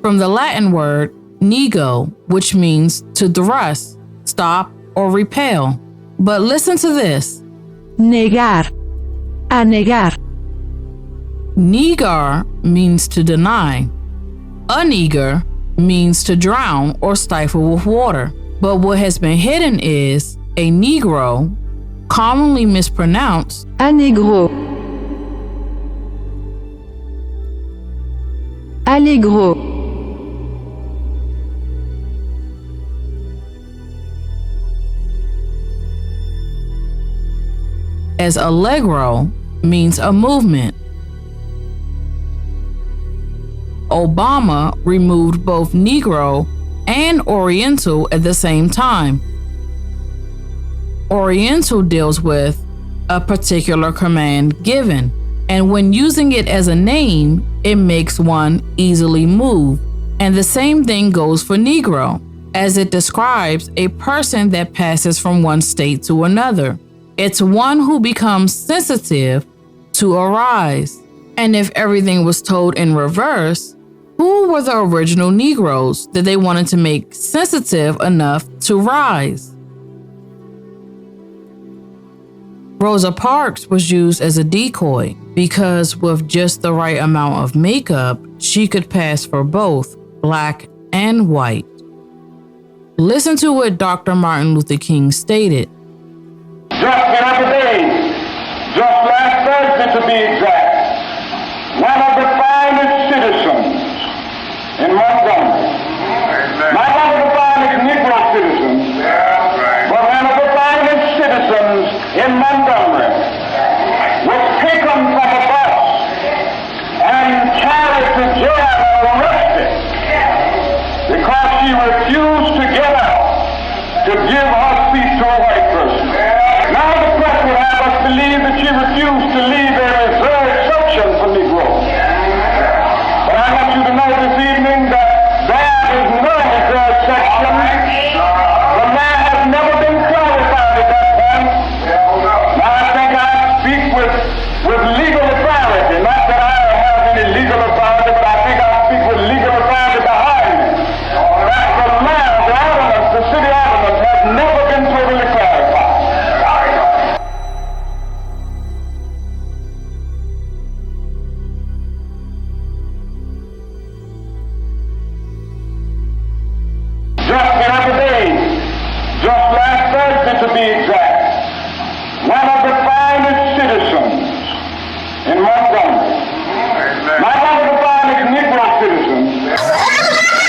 From the Latin word nego, which means to thrust, stop, or repel. But listen to this. Negar. A negar. Negar means to deny. Anegar means to drown or stifle with water. But what has been hidden is a Negro, commonly mispronounced A negro. Allegro. as allegro means a movement. Obama removed both Negro and Oriental at the same time. Oriental deals with a particular command given, And when using it as a name, it makes one easily move. And the same thing goes for Negro, as it describes a person that passes from one state to another. It's one who becomes sensitive to arise. And if everything was told in reverse, who were the original Negroes that they wanted to make sensitive enough to rise? Rosa Parks was used as a decoy because with just the right amount of makeup, she could pass for both black and white. Listen to what Dr. Martin Luther King stated. Just the other day, just last Thursday to be exact, one of the finest citizens in Montgomery, not one of the finest Negro citizens, but one of the finest citizens in Montgomery, was taken from a bus and carried to jail and arrested because she refused to get up to give her seat to a white person. Now the press would have us believe that she refused to leave a reserved section for Negroes. But I want you to know this evening that there is no reserved section. The man has never been clarified at that point. Now I think I speak with legal authority. Not that I have any legal authority, but I think I speak with legal authority behind me. That the land, the ordinance, the city ordinance has never been totally clarified. Just the other day, just last Thursday to be exact, one of the finest citizens in Montgomery, not one of the finest Negro citizens,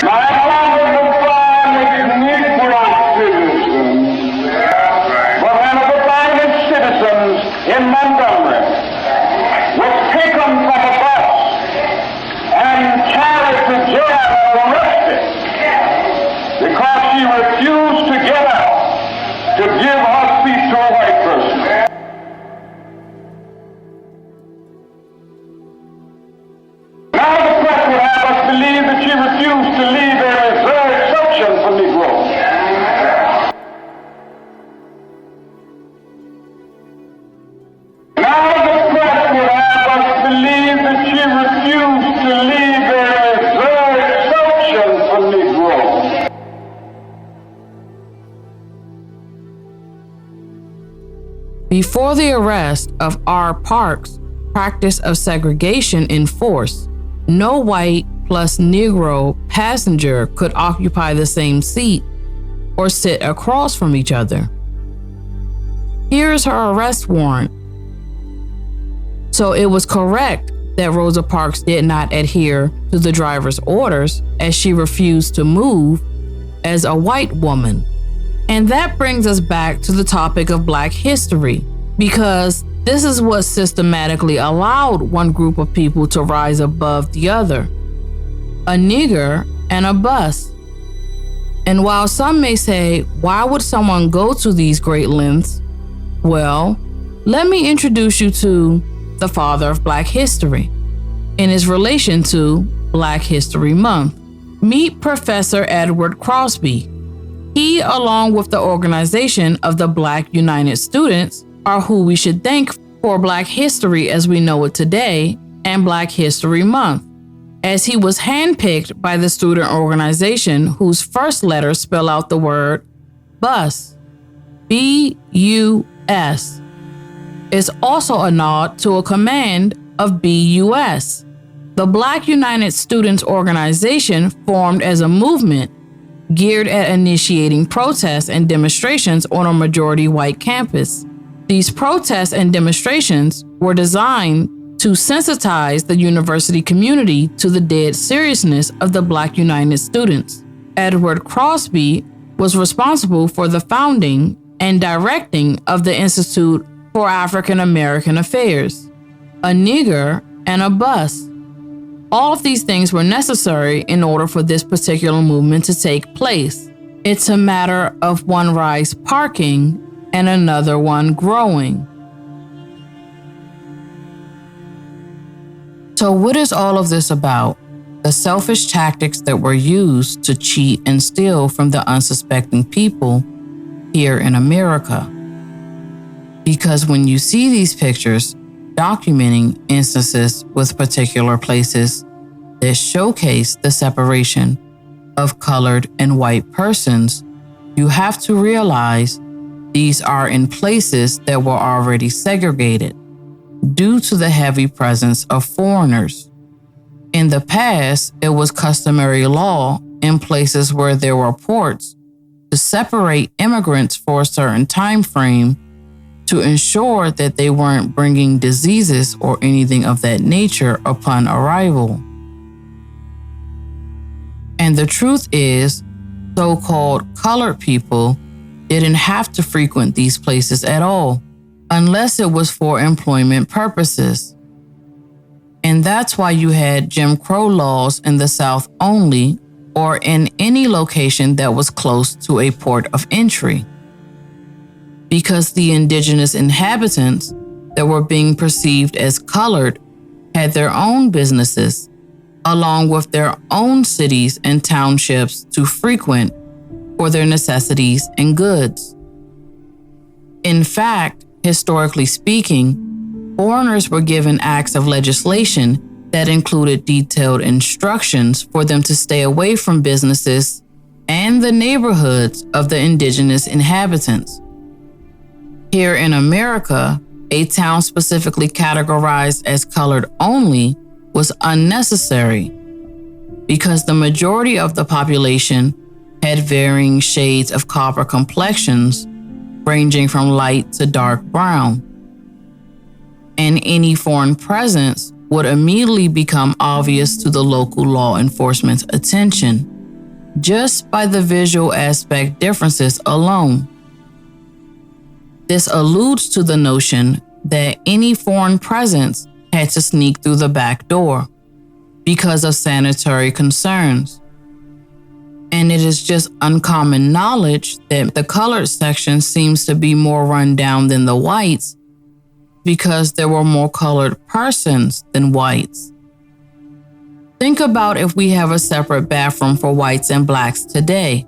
not one of the finest Negro citizens, but one of the finest citizens in Montgomery, was taken from a bus and carried to jail and arrested because she refused to get up to give her seat to a white person. Now the press would have us believe that she refused to leave a reserved section for Negroes. Now the press would have us believe that she refused to leave a reserved section for Negroes. Before the arrest of R. Parks' practice of segregation in force, no white plus Negro passenger could occupy the same seat or sit across from each other. Here's her arrest warrant. So it was correct that Rosa Parks did not adhere to the driver's orders as she refused to move as a white woman. And that brings us back to the topic of Black history, because this is what systematically allowed one group of people to rise above the other: a nigger and a bus. And while some may say, why would someone go to these great lengths? Well, let me introduce you to the father of Black history in his relation to Black History Month. Meet Professor Edward Crosby. He, along with the organization of the Black United Students, are who we should thank for Black history as we know it today and Black History Month, as he was handpicked by the student organization whose first letters spell out the word BUS, B-U-S. It's also a nod to a command of BUS. The Black United Students organization formed as a movement geared at initiating protests and demonstrations on a majority white campus. These protests and demonstrations were designed to sensitize the university community to the dead seriousness of the Black United Students. Edward Crosby was responsible for the founding and directing of the Institute for African American Affairs, a nigger, and a bus. All of these things were necessary in order for this particular movement to take place. It's a matter of one rise parking and another one growing. So what is all of this about? The selfish tactics that were used to cheat and steal from the unsuspecting people here in America. Because when you see these pictures documenting instances with particular places that showcase the separation of colored and white persons, you have to realize these are in places that were already segregated due to the heavy presence of foreigners. In the past, it was customary law in places where there were ports to separate immigrants for a certain time frame to ensure that they weren't bringing diseases or anything of that nature upon arrival. And the truth is, so-called colored people didn't have to frequent these places at all, unless it was for employment purposes. And that's why you had Jim Crow laws in the South only, or in any location that was close to a port of entry. Because the indigenous inhabitants that were being perceived as colored had their own businesses, along with their own cities and townships to frequent for their necessities and goods. In fact, historically speaking, foreigners were given acts of legislation that included detailed instructions for them to stay away from businesses and the neighborhoods of the indigenous inhabitants. Here in America, a town specifically categorized as colored only was unnecessary because the majority of the population had varying shades of copper complexions, ranging from light to dark brown. And any foreign presence would immediately become obvious to the local law enforcement's attention, just by the visual aspect differences alone. This alludes to the notion that any foreign presence had to sneak through the back door because of sanitary concerns. And it is just uncommon knowledge that the colored section seems to be more run down than the whites because there were more colored persons than whites. Think about if we have a separate bathroom for whites and blacks today.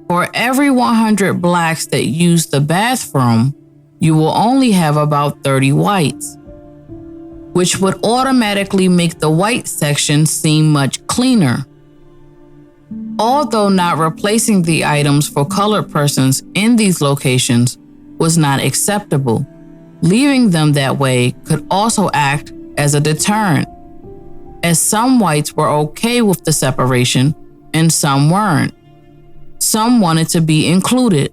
For every 100 blacks that use the bathroom, you will only have about 30 whites, which would automatically make the white section seem much cleaner. Although not replacing the items for colored persons in these locations was not acceptable, leaving them that way could also act as a deterrent, as some whites were okay with the separation and some weren't. Some wanted to be included.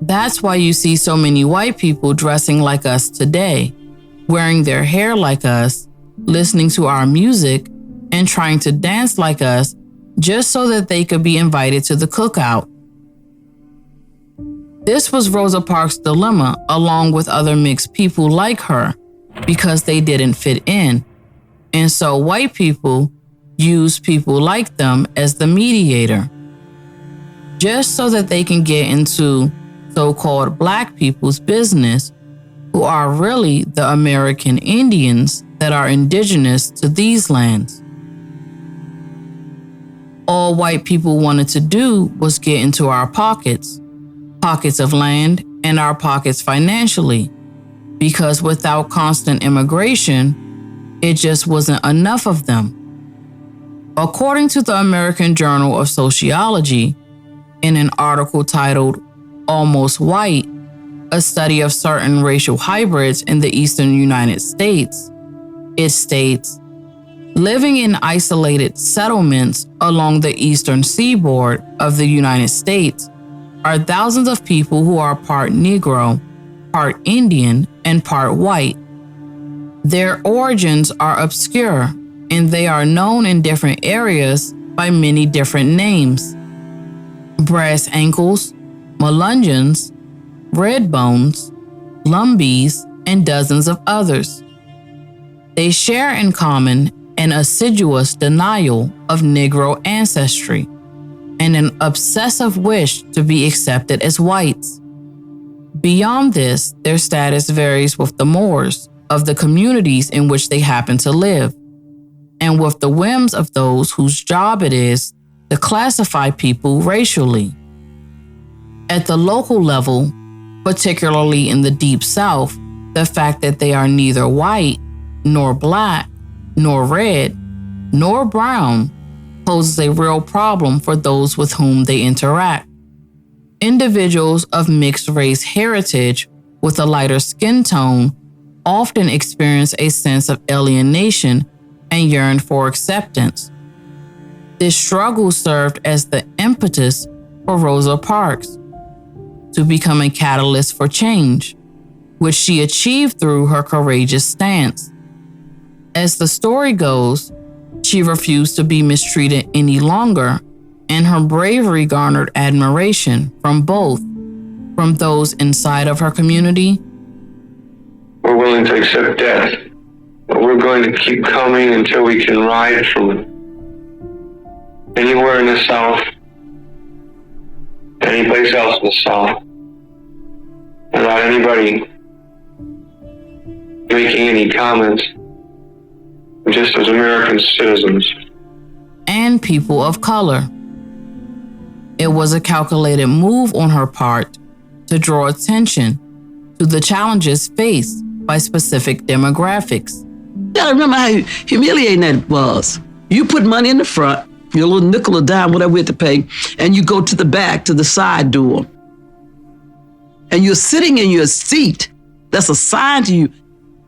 That's why you see so many white people dressing like us today, wearing their hair like us, listening to our music, and trying to dance like us just so that they could be invited to the cookout. This was Rosa Parks' dilemma, along with other mixed people like her, because they didn't fit in. And so white people used people like them as the mediator, just so that they can get into so-called black people's business, who are really the American Indians that are indigenous to these lands. All white people wanted to do was get into our pockets of land, and our pockets financially, because without constant immigration, it just wasn't enough of them. According to the American Journal of Sociology, in an article titled Almost White, a study of certain racial hybrids in the eastern United States, it states, living in isolated settlements along the eastern seaboard of the United States are thousands of people who are part Negro, part Indian, and part white. Their origins are obscure, and they are known in different areas by many different names: brass ankles, Melungeons, red bones, Lumbees, and dozens of others. They share in common an assiduous denial of Negro ancestry and an obsessive wish to be accepted as whites. Beyond this, their status varies with the mores of the communities in which they happen to live, and with the whims of those whose job it is to classify people racially. At the local level, particularly in the Deep South, the fact that they are neither white, nor black, nor red, nor brown poses a real problem for those with whom they interact. Individuals of mixed race heritage with a lighter skin tone often experience a sense of alienation and yearn for acceptance. This struggle served as the impetus for Rosa Parks to become a catalyst for change, which she achieved through her courageous stance. As the story goes, she refused to be mistreated any longer, and her bravery garnered admiration from those inside of her community. We're willing to accept death, but we're going to keep coming until we can ride from anywhere in the South, any place else in the South, without anybody making any comments, just as American citizens. And people of color. It was a calculated move on her part to draw attention to the challenges faced by specific demographics. I remember how humiliating that was. You put money in the front, your little nickel or dime, whatever we had to pay, and you go to the back, to the side door. And you're sitting in your seat that's assigned to you.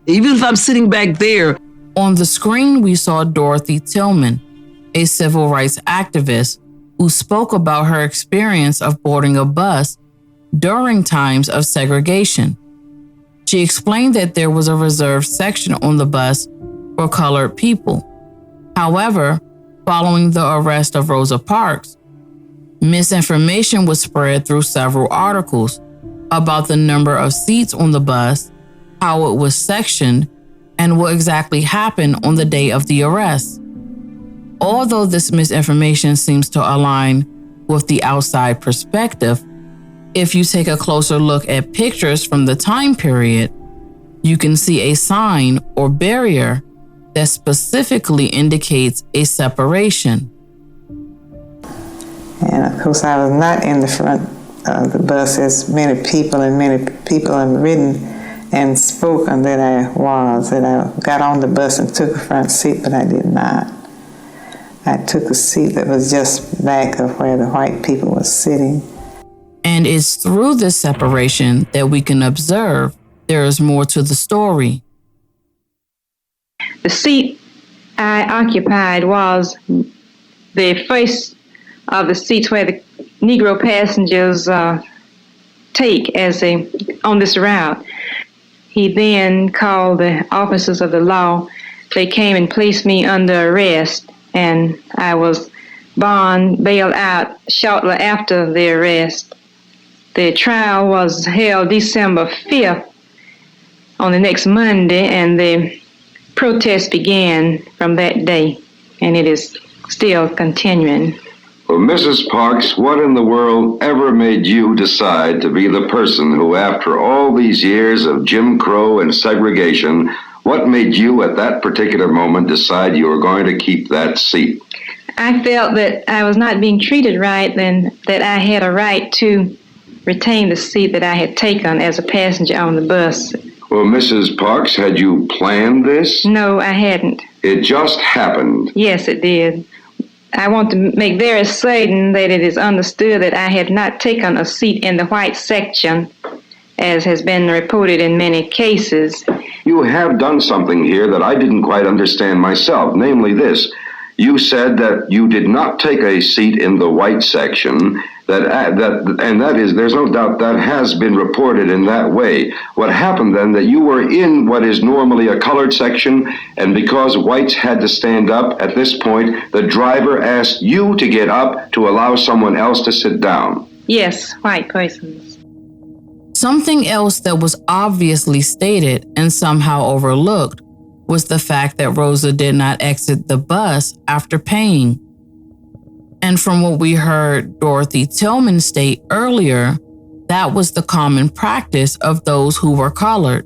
Even if I'm sitting back there. On the screen, we saw Dorothy Tillman, a civil rights activist who spoke about her experience of boarding a bus during times of segregation. She explained that there was a reserved section on the bus for colored people. However, following the arrest of Rosa Parks, misinformation was spread through several articles about the number of seats on the bus, how it was sectioned, and what exactly happened on the day of the arrest. Although this misinformation seems to align with the outside perspective, if you take a closer look at pictures from the time period, you can see a sign or barrier that specifically indicates a separation. And of course, I was not in the front of the bus as many people have written and spoken that I was, that I got on the bus and took a front seat, but I did not. I took a seat that was just back of where the white people were sitting. And it's through this separation that we can observe there is more to the story. The seat I occupied was the first of the seats where the Negro passengers take as they on this route. He then called the officers of the law. They came and placed me under arrest, and I was bailed out shortly after the arrest. The trial was held December 5th on the next Monday, and the protest began from that day, and it is still continuing. Well, Mrs. Parks, what in the world ever made you decide to be the person who, after all these years of Jim Crow and segregation, what made you at that particular moment decide you were going to keep that seat? I felt that I was not being treated right, and that I had a right to retain the seat that I had taken as a passenger on the bus. Well, Mrs. Parks, had you planned this? No, I hadn't. It just happened. Yes, it did. I want to make very certain that it is understood that I had not taken a seat in the white section, as has been reported in many cases. You have done something here that I didn't quite understand myself, namely this. You said that you did not take a seat in the white section, and that is, there's no doubt that has been reported in that way. What happened then, that you were in what is normally a colored section, and because whites had to stand up at this point, the driver asked you to get up to allow someone else to sit down. Yes, white persons. Something else that was obviously stated and somehow overlooked was the fact that Rosa did not exit the bus after paying. And from what we heard Dorothy Tillman state earlier, that was the common practice of those who were colored.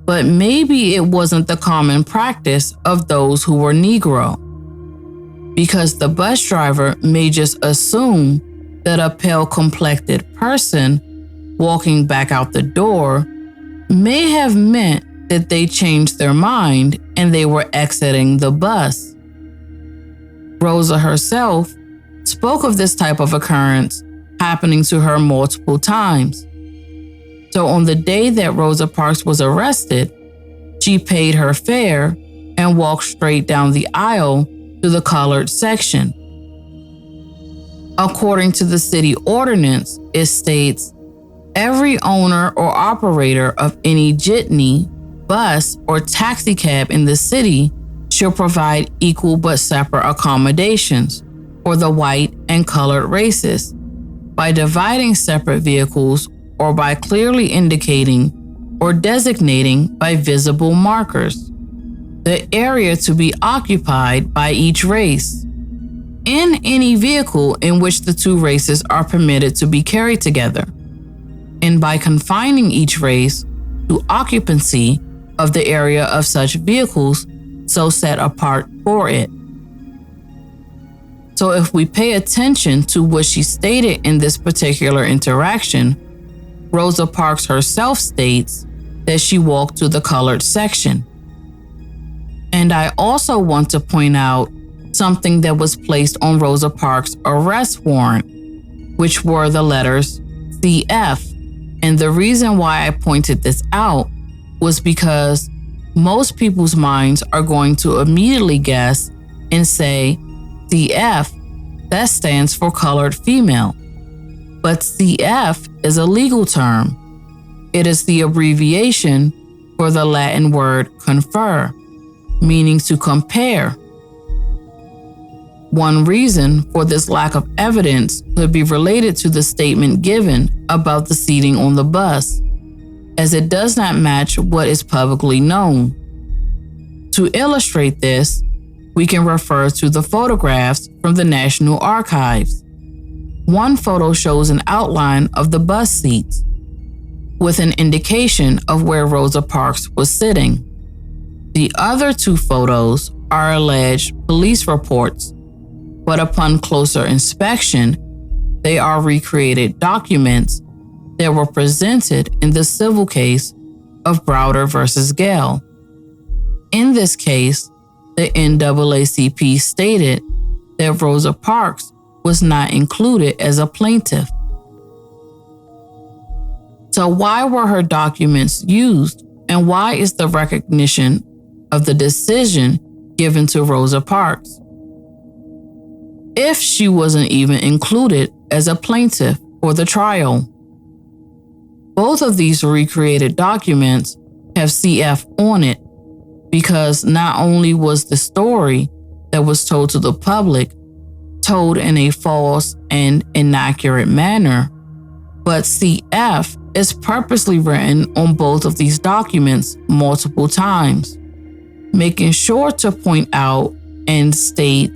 But maybe it wasn't the common practice of those who were Negro, because the bus driver may just assume that a pale-complected person walking back out the door may have meant that they changed their mind and they were exiting the bus. Rosa herself spoke of this type of occurrence happening to her multiple times. So on the day that Rosa Parks was arrested, she paid her fare and walked straight down the aisle to the colored section. According to the city ordinance, it states, every owner or operator of any jitney, bus, or taxi cab in the city shall provide equal but separate accommodations for the white and colored races by dividing separate vehicles or by clearly indicating or designating by visible markers the area to be occupied by each race in any vehicle in which the two races are permitted to be carried together, and by confining each race to occupancy of the area of such vehicles so set apart for it. So if we pay attention to what she stated in this particular interaction, Rosa Parks herself states that she walked to the colored section. And I also want to point out something that was placed on Rosa Parks' arrest warrant, which were the letters CF. And the reason why I pointed this out was because most people's minds are going to immediately guess and say, CF, that stands for colored female. But CF is a legal term. It is the abbreviation for the Latin word confer, meaning to compare. One reason for this lack of evidence could be related to the statement given about the seating on the bus, as it does not match what is publicly known. To illustrate this, we can refer to the photographs from the National Archives. One photo shows an outline of the bus seats, with an indication of where Rosa Parks was sitting. The other two photos are alleged police reports, but upon closer inspection, they are recreated documents that were presented in the civil case of Browder versus Gale. In this case, the NAACP stated that Rosa Parks was not included as a plaintiff. So why were her documents used, and why is the recognition of the decision given to Rosa Parks if she wasn't even included as a plaintiff for the trial? Both of these recreated documents have CF on it because not only was the story that was told to the public told in a false and inaccurate manner, but CF is purposely written on both of these documents multiple times, making sure to point out and state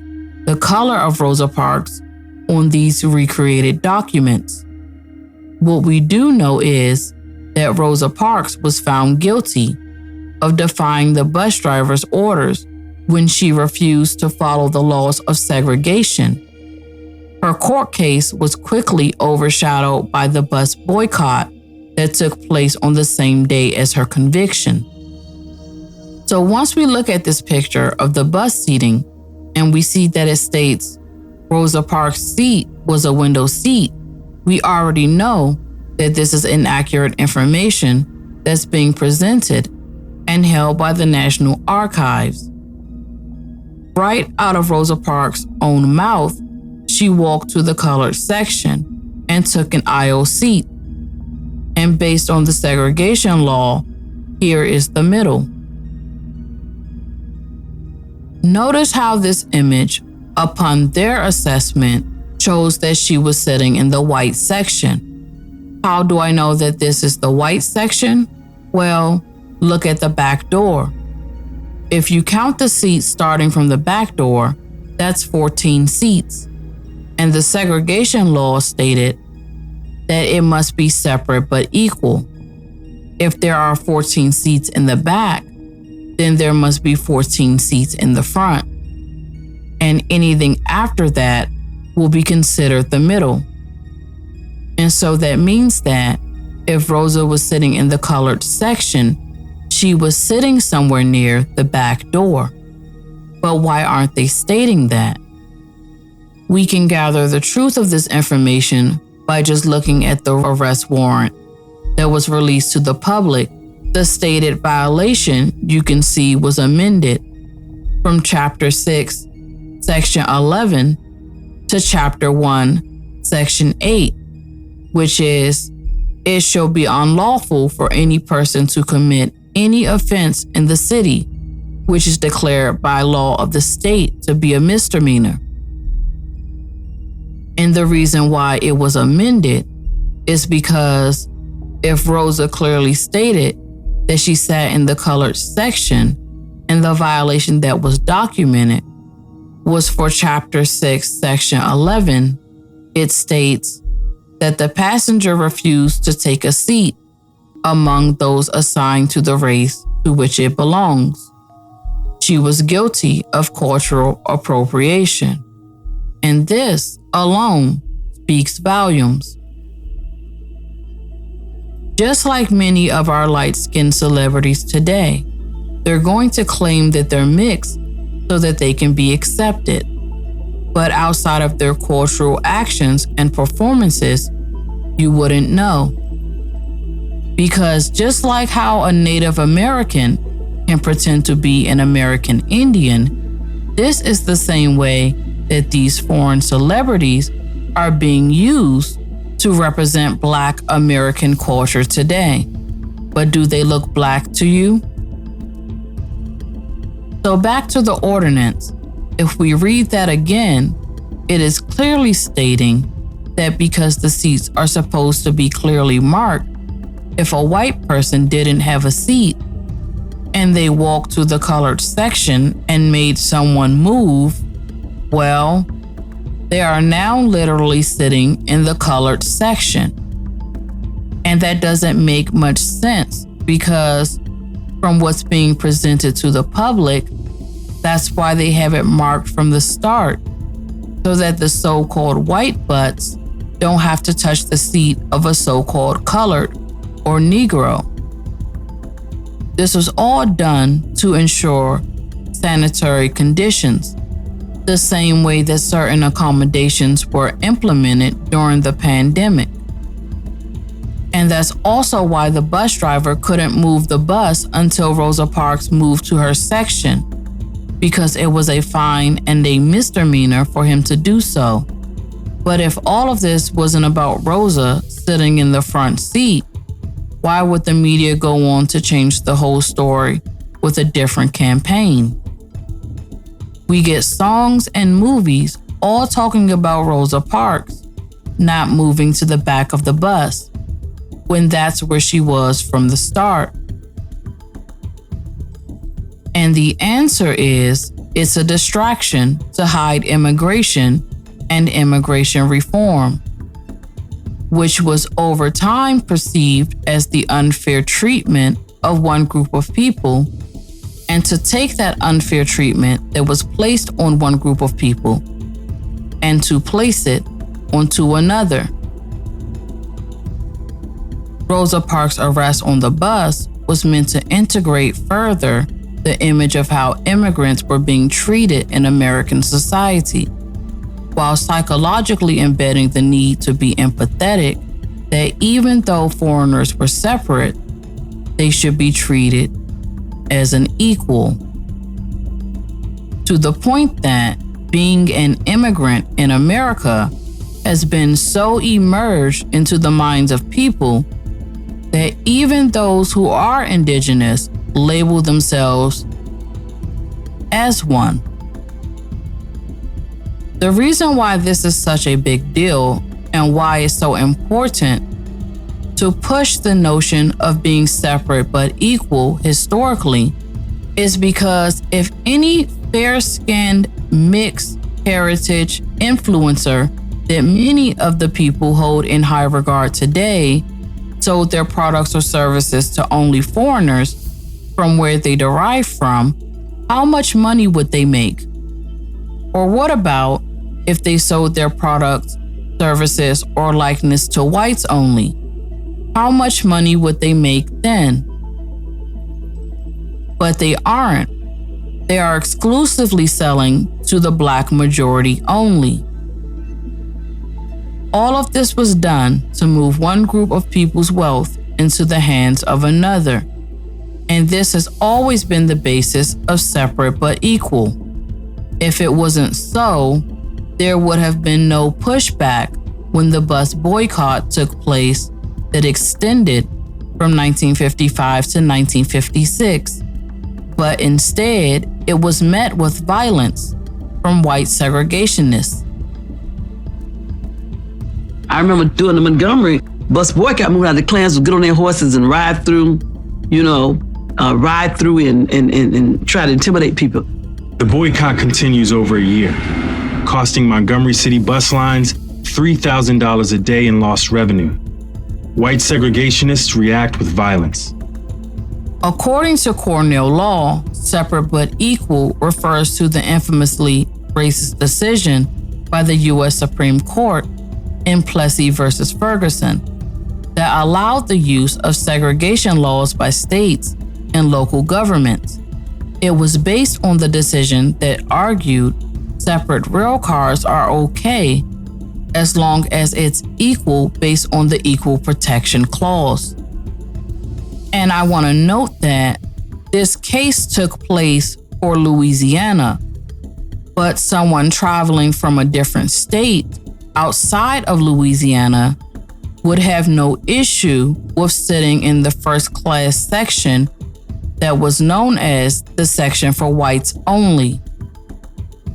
the color of Rosa Parks on these recreated documents. What we do know is that Rosa Parks was found guilty of defying the bus driver's orders when she refused to follow the laws of segregation. Her court case was quickly overshadowed by the bus boycott that took place on the same day as her conviction. So once we look at this picture of the bus seating and we see that it states Rosa Parks' seat was a window seat, we already know that this is inaccurate information that's being presented and held by the National Archives. Right out of Rosa Parks' own mouth, she walked to the colored section and took an aisle seat. And based on the segregation law, here is the middle. Notice how this image, upon their assessment, shows that she was sitting in the white section. How do I know that this is the white section? Well, look at the back door. If you count the seats starting from the back door, that's 14 seats. And the segregation law stated that it must be separate but equal. If there are 14 seats in the back, then there must be 14 seats in the front. And anything after that will be considered the middle. And so that means that if Rosa was sitting in the colored section, she was sitting somewhere near the back door. But why aren't they stating that? We can gather the truth of this information by just looking at the arrest warrant that was released to the public. The stated violation, you can see, was amended from Chapter 6, Section 11 to Chapter 1, Section 8, which is, it shall be unlawful for any person to commit any offense in the city, which is declared by law of the state to be a misdemeanor. And the reason why it was amended is because if Rosa clearly stated that she sat in the colored section and the violation that was documented was for Chapter 6, Section 11, it states that the passenger refused to take a seat among those assigned to the race to which it belongs. She was guilty of cultural appropriation. And this alone speaks volumes. Just like many of our light-skinned celebrities today, they're going to claim that they're mixed so that they can be accepted. But outside of their cultural actions and performances, you wouldn't know. Because just like how a Native American can pretend to be an American Indian, this is the same way that these foreign celebrities are being used to represent Black American culture today. But do they look Black to you? So back to the ordinance. If we read that again, it is clearly stating that because the seats are supposed to be clearly marked, if a white person didn't have a seat and they walked to the colored section and made someone move, well, they are now literally sitting in the colored section. And that doesn't make much sense because from what's being presented to the public, that's why they have it marked from the start, so that the so-called white butts don't have to touch the seat of a so-called colored or Negro. This was all done to ensure sanitary conditions, the same way that certain accommodations were implemented during the pandemic. And that's also why the bus driver couldn't move the bus until Rosa Parks moved to her section, because it was a fine and a misdemeanor for him to do so. But if all of this wasn't about Rosa sitting in the front seat, why would the media go on to change the whole story with a different campaign? We get songs and movies all talking about Rosa Parks not moving to the back of the bus, when that's where she was from the start. And the answer is, it's a distraction to hide immigration and immigration reform, which was over time perceived as the unfair treatment of one group of people, and to take that unfair treatment that was placed on one group of people and to place it onto another. Rosa Parks' arrest on the bus was meant to integrate further the image of how immigrants were being treated in American society, while psychologically embedding the need to be empathetic that even though foreigners were separate, they should be treated as an equal. To the point that being an immigrant in America has been so immersed into the minds of people that even those who are indigenous label themselves as one. The reason why this is such a big deal and why it's so important to push the notion of being separate but equal historically is because if any fair-skinned, mixed heritage influencer that many of the people hold in high regard today sold their products or services to only foreigners from where they derive from, how much money would they make? Or what about if they sold their products, services, or likeness to whites only? How much money would they make then? But they aren't. They are exclusively selling to the black majority only. All of this was done to move one group of people's wealth into the hands of another. And this has always been the basis of separate but equal. If it wasn't so, there would have been no pushback when the bus boycott took place that extended from 1955 to 1956. But instead, it was met with violence from white segregationists. I remember doing the Montgomery bus boycott, moving out the Klans would get on their horses and ride through, and try to intimidate people. The boycott continues over a year, costing Montgomery City bus lines $3,000 a day in lost revenue. White segregationists react with violence. According to Cornell law, separate but equal refers to the infamously racist decision by the U.S. Supreme Court in Plessy versus Ferguson that allowed the use of segregation laws by states and local governments. It was based on the decision that argued separate rail cars are okay as long as it's equal based on the Equal Protection Clause. And I want to note that this case took place for Louisiana, but someone traveling from a different state outside of Louisiana would have no issue with sitting in the first class section that was known as the section for whites only.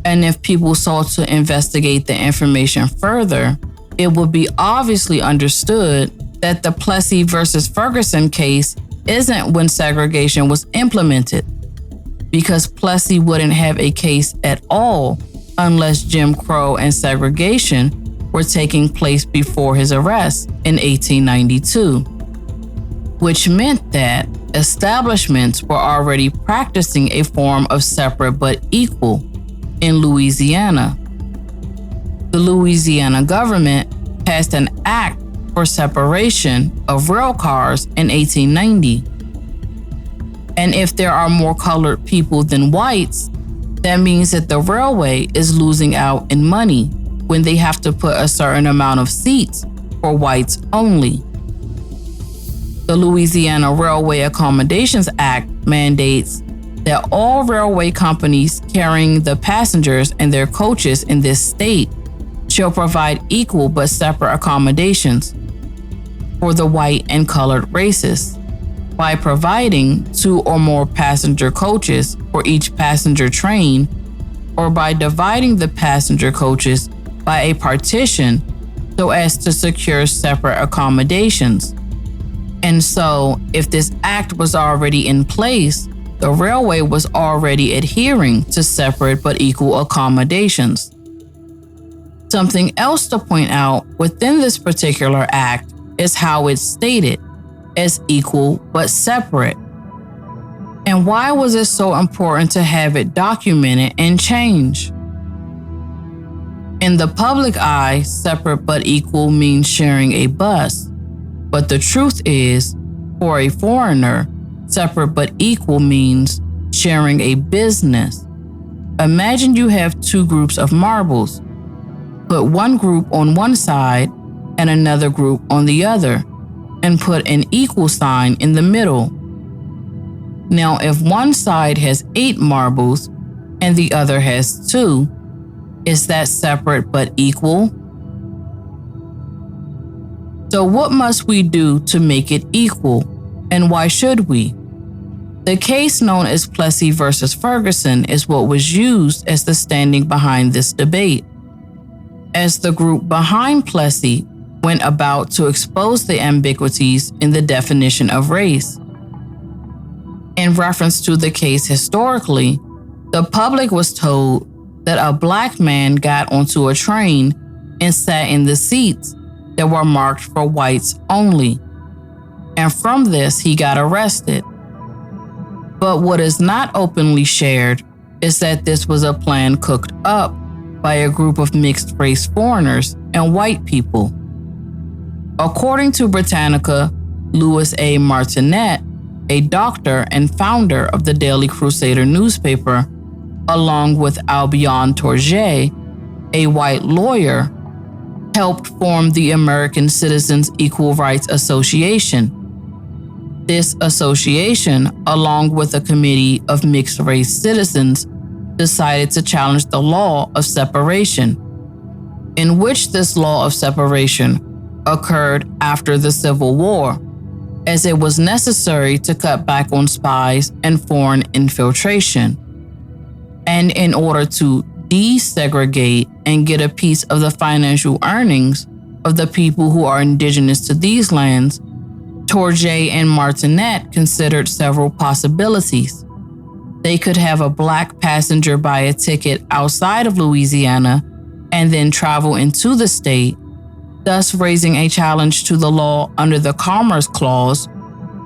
And if people sought to investigate the information further, it would be obviously understood that the Plessy versus Ferguson case isn't when segregation was implemented, because Plessy wouldn't have a case at all unless Jim Crow and segregation were taking place before his arrest in 1892, which meant that establishments were already practicing a form of separate but equal in Louisiana. The Louisiana government passed an act for separation of rail cars in 1890. And if there are more colored people than whites, that means that the railway is losing out in money when they have to put a certain amount of seats for whites only. The Louisiana Railway Accommodations Act mandates that all railway companies carrying the passengers and their coaches in this state shall provide equal but separate accommodations for the white and colored races by providing 2 or more passenger coaches for each passenger train, or by dividing the passenger coaches by a partition so as to secure separate accommodations. And so, if this act was already in place, the railway was already adhering to separate but equal accommodations. Something else to point out within this particular act is how it's stated as equal but separate. And why was it so important to have it documented and changed? In the public eye, separate but equal means sharing a bus. But the truth is, for a foreigner, separate but equal means sharing a business. Imagine you have 2 groups of marbles. Put one group on one side and another group on the other, and put an equal sign in the middle. Now, if one side has 8 marbles and the other has 2, is that separate but equal? So what must we do to make it equal, and why should we? The case known as Plessy versus Ferguson is what was used as the standing behind this debate. As the group behind Plessy went about to expose the ambiguities in the definition of race. In reference to the case historically, the public was told that a black man got onto a train and sat in the seats that were marked for whites only. And from this, he got arrested. But what is not openly shared is that this was a plan cooked up by a group of mixed-race foreigners and white people. According to Britannica, Louis A. Martinet, a doctor and founder of the Daily Crusader newspaper, along with Albion Tourget, a white lawyer, helped form the American Citizens Equal Rights Association. This association, along with a committee of mixed-race citizens, decided to challenge the law of separation, in which this law of separation occurred after the Civil War, as it was necessary to cut back on spies and foreign infiltration. And in order to desegregate and get a piece of the financial earnings of the people who are indigenous to these lands, Tourget and Martinet considered several possibilities. They could have a black passenger buy a ticket outside of Louisiana and then travel into the state, thus raising a challenge to the law under the Commerce Clause,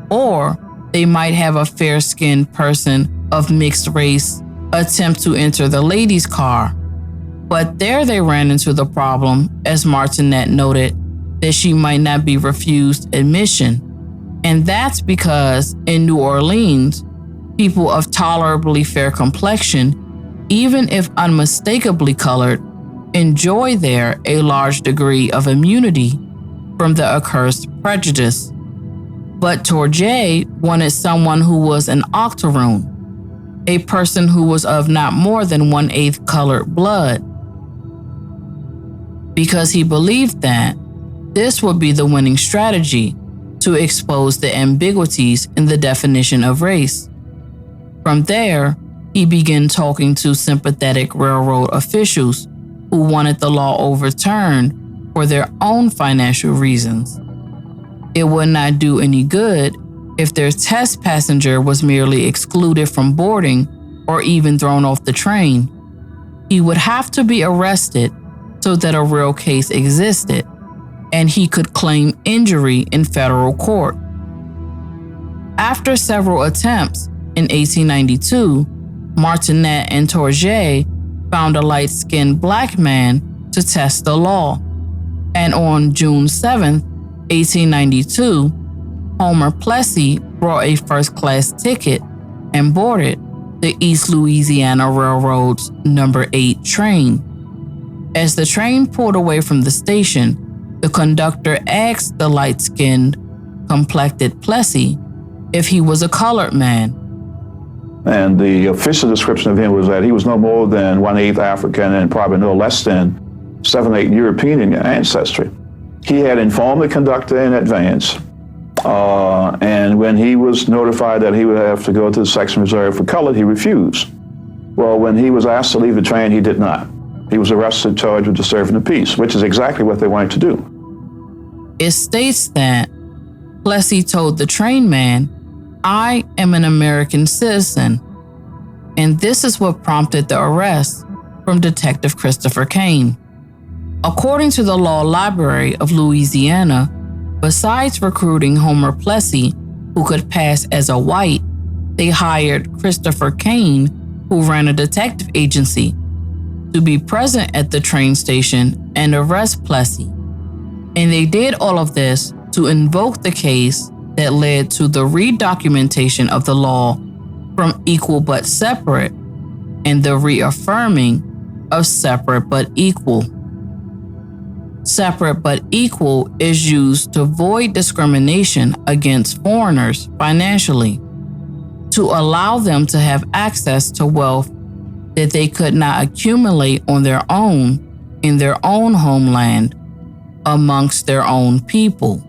or they might have a fair-skinned person of mixed race attempt to enter the ladies' car. But there they ran into the problem, as Martinet noted, that she might not be refused admission. And that's because in New Orleans, people of tolerably fair complexion, even if unmistakably colored, enjoy there a large degree of immunity from the accursed prejudice. But Tourget wanted someone who was an octoroon, a person who was of not more than 1/8 colored blood, because he believed that this would be the winning strategy to expose the ambiguities in the definition of race. From there, he began talking to sympathetic railroad officials who wanted the law overturned for their own financial reasons. It would not do any good if their test passenger was merely excluded from boarding or even thrown off the train. He would have to be arrested so that a real case existed, and he could claim injury in federal court. After several attempts, in 1892, Martinet and Tourget found a light-skinned black man to test the law, and on June 7, 1892, Homer Plessy brought a first-class ticket and boarded the East Louisiana Railroad's number 8 train. As the train pulled away from the station, the conductor asked the light-skinned, complected Plessy if he was a colored man. And the official description of him was that he was no more than 1/8 African and probably no less than 7-8 European in ancestry. He had informed the conductor in advance, and when he was notified that he would have to go to the section reserved for colored, he refused. Well, when he was asked to leave the train, he did not. He was arrested, charged with disturbing the peace, which is exactly what they wanted to do. It states that Plessy told the train man, "I am an American citizen," and this is what prompted the arrest from Detective Christopher Kane. According to the Law Library of Louisiana, besides recruiting Homer Plessy, who could pass as a white, they hired Christopher Kane, who ran a detective agency, to be present at the train station and arrest Plessy. And they did all of this to invoke the case that led to the redocumentation of the law from equal but separate and the reaffirming of separate but equal. Separate but equal is used to void discrimination against foreigners financially, to allow them to have access to wealth that they could not accumulate on their own in their own homeland amongst their own people.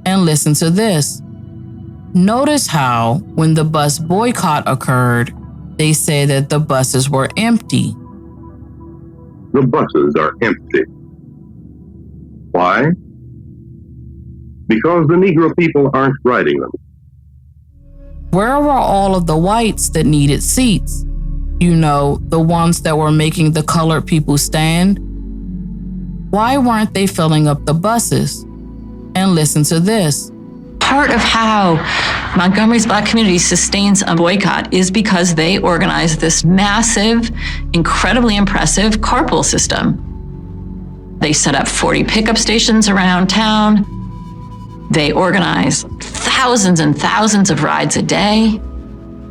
And listen to this. Notice how, when the bus boycott occurred, they said that the buses were empty. The buses are empty. Why? Because the Negro people aren't riding them. Where were all of the whites that needed seats? You know, the ones that were making the colored people stand? Why weren't they filling up the buses? And listen to this. Part of how Montgomery's Black community sustains a boycott is because they organize this massive, incredibly impressive carpool system. They set up 40 pickup stations around town. They organize thousands and thousands of rides a day.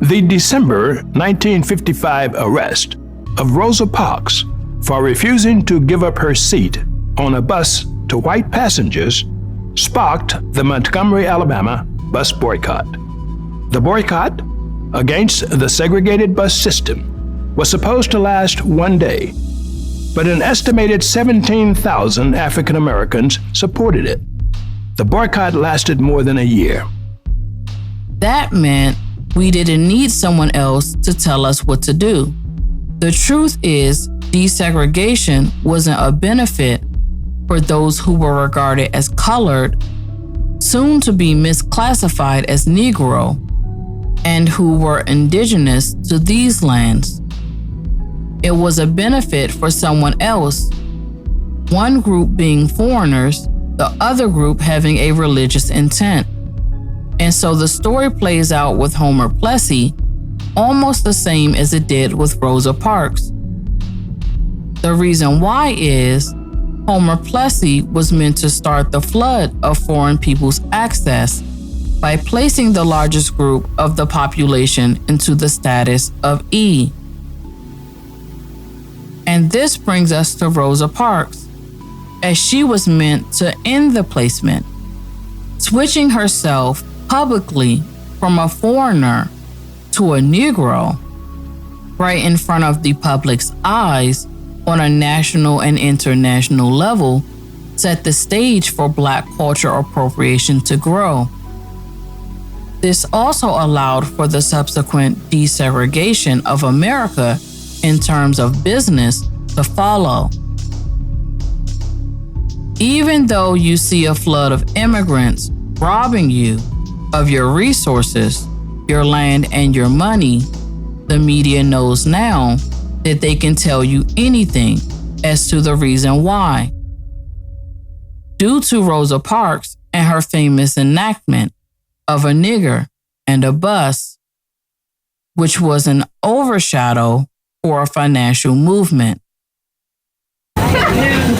The December 1955 arrest of Rosa Parks for refusing to give up her seat on a bus to white passengers sparked the Montgomery, Alabama bus boycott. The boycott against the segregated bus system was supposed to last one day, but an estimated 17,000 African Americans supported it. The boycott lasted more than a year. That meant we didn't need someone else to tell us what to do. The truth is, desegregation wasn't a benefit for those who were regarded as colored, soon to be misclassified as Negro, and who were indigenous to these lands. It was a benefit for someone else, one group being foreigners, the other group having a religious intent. And so the story plays out with Homer Plessy almost the same as it did with Rosa Parks. The reason why is Homer Plessy was meant to start the flood of foreign people's access by placing the largest group of the population into the status of E. And this brings us to Rosa Parks, as she was meant to end the placement, switching herself publicly from a foreigner to a Negro right in front of the public's eyes on a national and international level set the stage for Black culture appropriation to grow. This also allowed for the subsequent desegregation of America in terms of business to follow. Even though you see a flood of immigrants robbing you of your resources, your land, and your money, the media knows now that they can tell you anything as to the reason why. Due to Rosa Parks and her famous enactment of a nigger and a bus, which was an overshadow for a financial movement.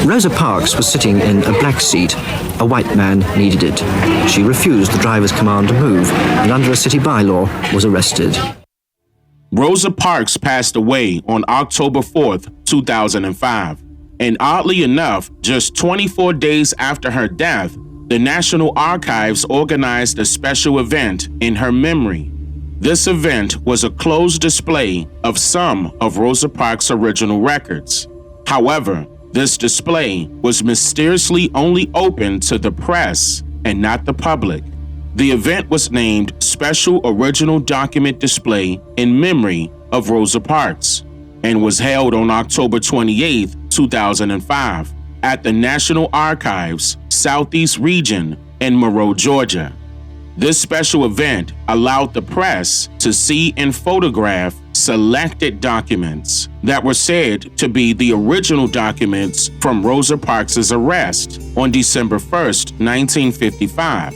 Rosa Parks was sitting in a black seat. A white man needed it. She refused the driver's command to move, and under a city bylaw was arrested. Rosa Parks passed away on October 4th, 2005. And oddly enough, just 24 days after her death, the National Archives organized a special event in her memory. This event was a closed display of some of Rosa Parks' original records. However, this display was mysteriously only open to the press and not the public. The event was named Special Original Document Display in Memory of Rosa Parks and was held on October 28, 2005 at the National Archives, Southeast Region in Monroe, Georgia. This special event allowed the press to see and photograph selected documents that were said to be the original documents from Rosa Parks' arrest on December 1st, 1955.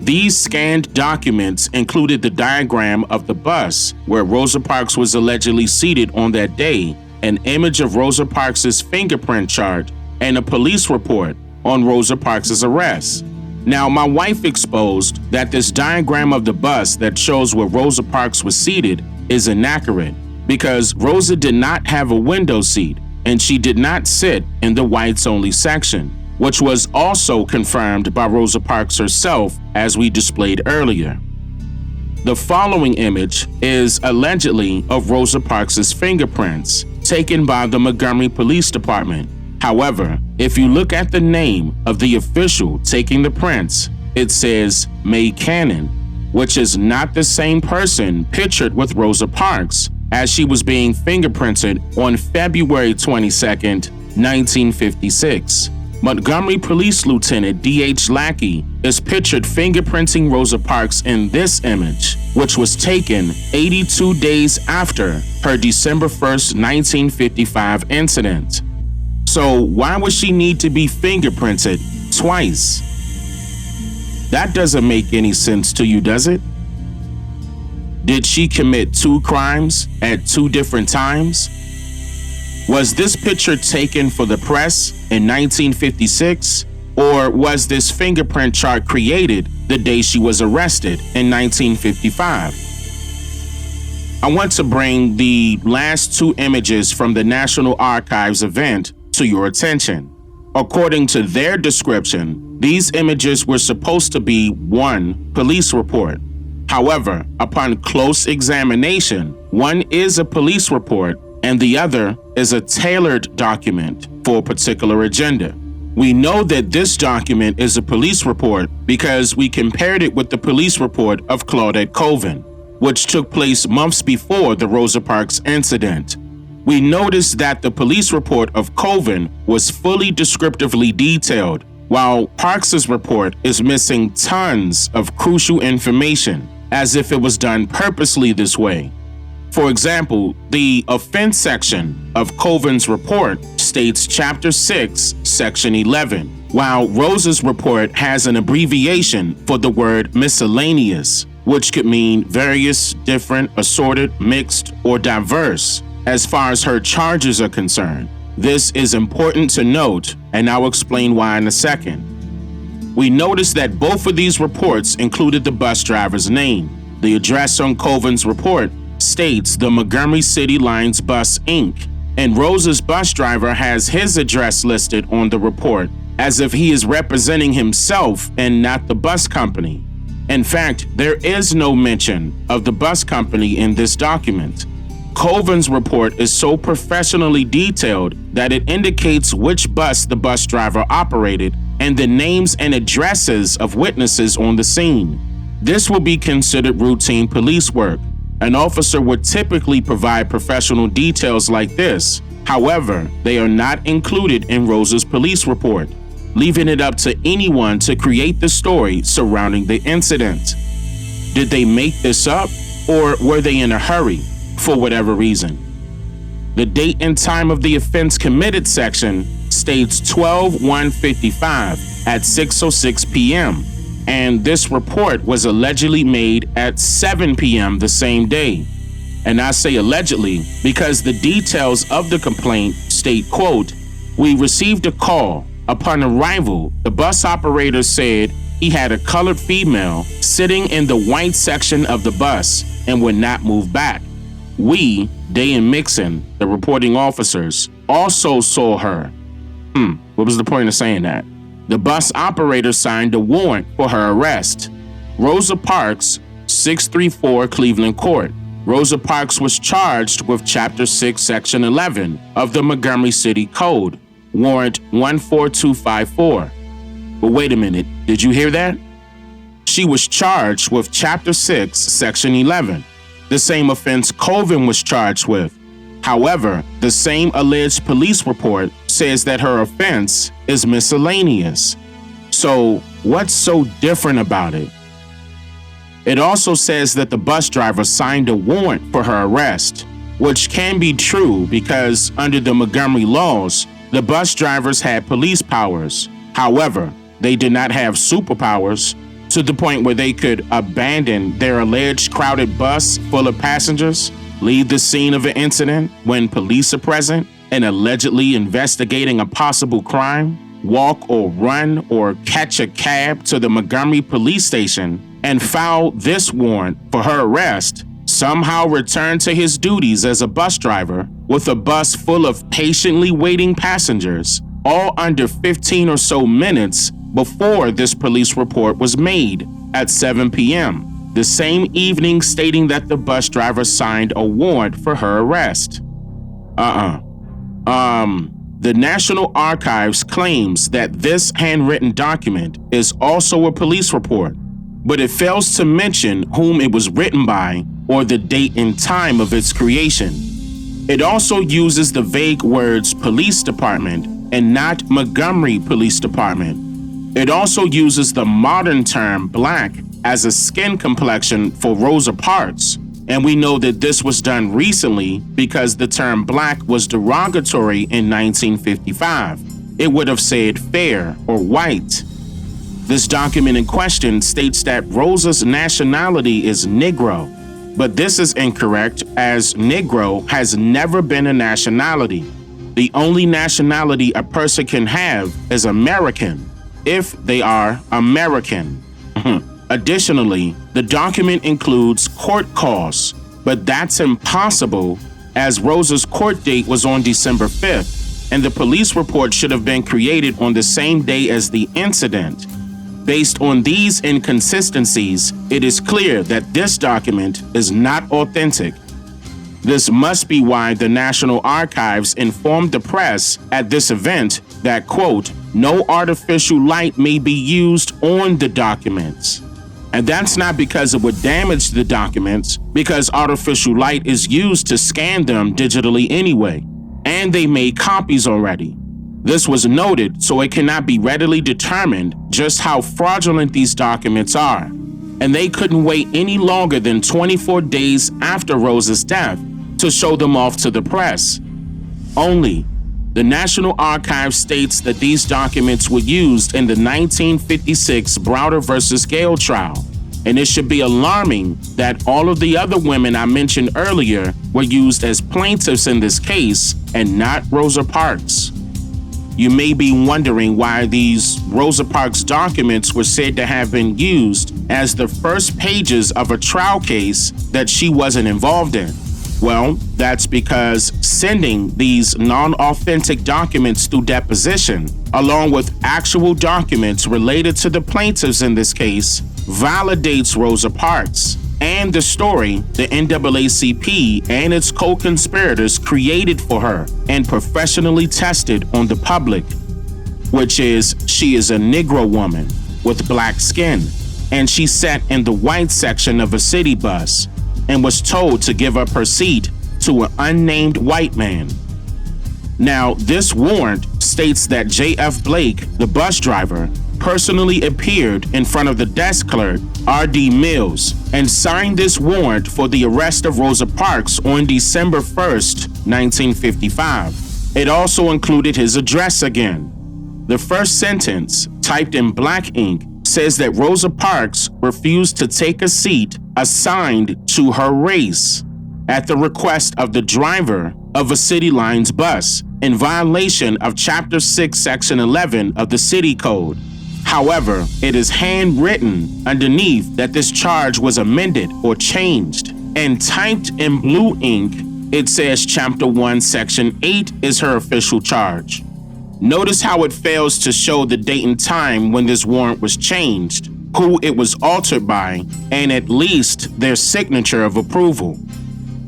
These scanned documents included the diagram of the bus where Rosa Parks was allegedly seated on that day, an image of Rosa Parks' fingerprint chart, and a police report on Rosa Parks' arrest. Now, my wife exposed that this diagram of the bus that shows where Rosa Parks was seated is inaccurate because Rosa did not have a window seat and she did not sit in the whites-only section, which was also confirmed by Rosa Parks herself as we displayed earlier. The following image is allegedly of Rosa Parks' fingerprints taken by the Montgomery Police Department. However, if you look at the name of the official taking the prints, it says May Cannon, which is not the same person pictured with Rosa Parks as she was being fingerprinted on February 22nd, 1956. Montgomery Police Lieutenant D.H. Lackey is pictured fingerprinting Rosa Parks in this image, which was taken 82 days after her December 1st, 1955 incident. So why would she need to be fingerprinted twice? That doesn't make any sense to you, does it? Did she commit 2 crimes at 2 different times? Was this picture taken for the press in 1956, or was this fingerprint chart created the day she was arrested in 1955? I want to bring the last 2 images from the National Archives event to your attention. According to their description, these images were supposed to be one police report. However, upon close examination, one is a police report and the other is a tailored document for a particular agenda. We know that this document is a police report because we compared it with the police report of Claudette Colvin, which took place months before the Rosa Parks incident. We noticed that the police report of Colvin was fully descriptively detailed, while Parks's report is missing tons of crucial information, as if it was done purposely this way. For example, the offense section of Colvin's report states Chapter 6, Section 11, while Rosa's report has an abbreviation for the word miscellaneous, which could mean various, different, assorted, mixed, or diverse as far as her charges are concerned. This is important to note, and I'll explain why in a second. We noticed that both of these reports included the bus driver's name. The address on Colvin's report states the Montgomery City Lines Bus, Inc., and Rosa's bus driver has his address listed on the report as if he is representing himself and not the bus company. In fact, there is no mention of the bus company in this document. Colvin's report is so professionally detailed that it indicates which bus the bus driver operated and the names and addresses of witnesses on the scene. This will be considered routine police work. An officer would typically provide professional details like this. However, they are not included in Rosa's police report, leaving it up to anyone to create the story surrounding the incident. Did they make this up, or were they in a hurry for whatever reason? The date and time of the offense committed section states 12/1/55 at 6:06 p.m., and this report was allegedly made at 7 p.m. the same day. And I say allegedly because the details of the complaint state, quote, "We received a call. Upon arrival, the bus operator said he had a colored female sitting in the white section of the bus and would not move back. We, Day and Mixon, the reporting officers, also saw her." What was the point of saying that? The bus operator signed a warrant for her arrest. Rosa Parks, 634 Cleveland Court. Rosa Parks was charged with Chapter 6, Section 11 of the Montgomery City Code, Warrant 14254. But wait a minute, did you hear that? She was charged with Chapter 6, Section 11, the same offense Colvin was charged with. However, the same alleged police report says that her offense is miscellaneous. So, what's so different about it? It also says that the bus driver signed a warrant for her arrest, which can be true because under the Montgomery laws, the bus drivers had police powers. However, they did not have superpowers to the point where they could abandon their alleged crowded bus full of passengers, leave the scene of an incident when police are present and allegedly investigating a possible crime, walk or run or catch a cab to the Montgomery police station and file this warrant for her arrest, somehow return to his duties as a bus driver with a bus full of patiently waiting passengers, all under 15 or so minutes before this police report was made at 7 p.m., the same evening stating that the bus driver signed a warrant for her arrest. The National Archives claims that this handwritten document is also a police report, but it fails to mention whom it was written by or the date and time of its creation. It also uses the vague words police department and not Montgomery Police Department. It also uses the modern term black as a skin complexion for Rosa Parks And we know that this was done recently because the term black was derogatory in 1955. It would have said fair or white. This document in question states that Rosa's nationality is Negro, but this is incorrect as Negro has never been a nationality. The only nationality a person can have is American, if they are American. Additionally, the document includes court costs, but that's impossible as Rosa's court date was on December 5th, and the police report should have been created on the same day as the incident. Based on these inconsistencies, it is clear that this document is not authentic. This must be why the National Archives informed the press at this event that, quote, no artificial light may be used on the documents. And that's not because it would damage the documents, because artificial light is used to scan them digitally anyway, and they made copies already. This was noted so it cannot be readily determined just how fraudulent these documents are, and they couldn't wait any longer than 24 days after Rosa's death to show them off to the press. Only the National Archives states that these documents were used in the 1956 Browder versus Gale trial, and it should be alarming that all of the other women I mentioned earlier were used as plaintiffs in this case and not Rosa Parks. You may be wondering why these Rosa Parks documents were said to have been used as the first pages of a trial case that she wasn't involved in. Well, that's because sending these non-authentic documents through deposition, along with actual documents related to the plaintiffs in this case, validates Rosa Parks and the story the NAACP and its co-conspirators created for her and professionally tested on the public, which is she is a Negro woman with black skin, and she sat in the white section of a city bus and was told to give up her seat to an unnamed white man. Now, this warrant states that J.F. Blake, the bus driver, personally appeared in front of the desk clerk, R.D. Mills, and signed this warrant for the arrest of Rosa Parks on December 1st, 1955. It also included his address again. The first sentence, typed in black ink, says that Rosa Parks refused to take a seat assigned to her race at the request of the driver of a City Lines bus in violation of Chapter 6, Section 11 of the City Code. However, it is handwritten underneath that this charge was amended or changed, and typed in blue ink, it says Chapter 1, Section 8 is her official charge. Notice how it fails to show the date and time when this warrant was changed, who it was altered by, and at least their signature of approval.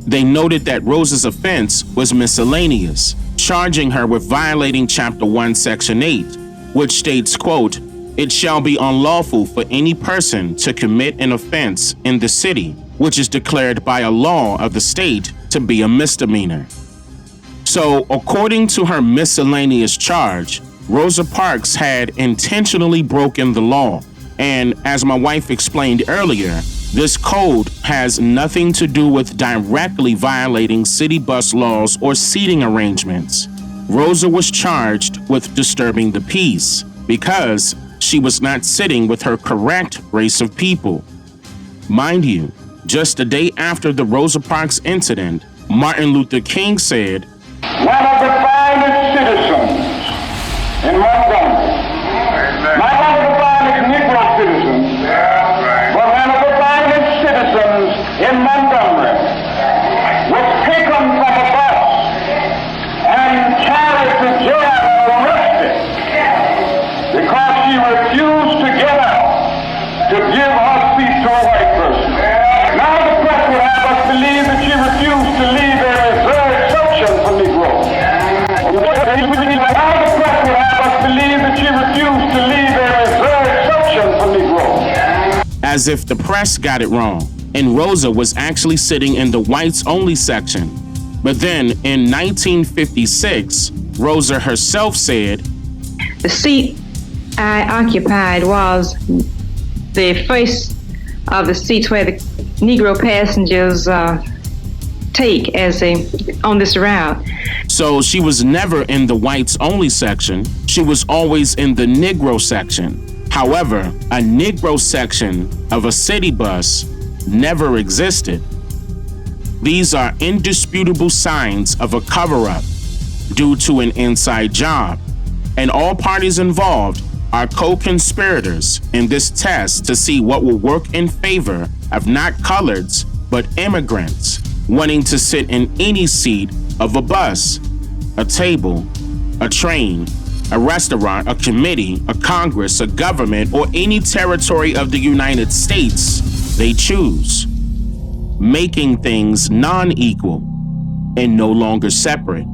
They noted that Rosa's offense was miscellaneous, charging her with violating Chapter 1, Section 8, which states, quote, it shall be unlawful for any person to commit an offense in the city, which is declared by a law of the state to be a misdemeanor. So, according to her miscellaneous charge, Rosa Parks had intentionally broken the law. And as my wife explained earlier, this code has nothing to do with directly violating city bus laws or seating arrangements. Rosa was charged with disturbing the peace because she was not sitting with her correct race of people. Mind you, just a day after the Rosa Parks incident, Martin Luther King said, one of the finest citizens in Montgomery, not one of the finest Negro citizens, but one of the finest citizens in Montgomery, was taken from a bus and carried to jail and arrested because she refused to get out to give her seat to a white person. Now the press would have us believe that she refused to leave a reserved section for Negroes. Now the press would have us believe that she refused to leave a reserved section for Negroes. As if the press got it wrong, and Rosa was actually sitting in the whites-only section. But then, in 1956, Rosa herself said, the seat I occupied was the first of the seats where the Negro passengers take on this route. So she was never in the whites only section. She was always in the Negro section. However, a Negro section of a city bus never existed. These are indisputable signs of a cover-up due to an inside job, and all parties involved are co-conspirators in this test to see what will work in favor of not coloreds, but immigrants wanting to sit in any seat of a bus, a table, a train, a restaurant, a committee, a Congress, a government, or any territory of the United States they choose, making things non-equal and no longer separate.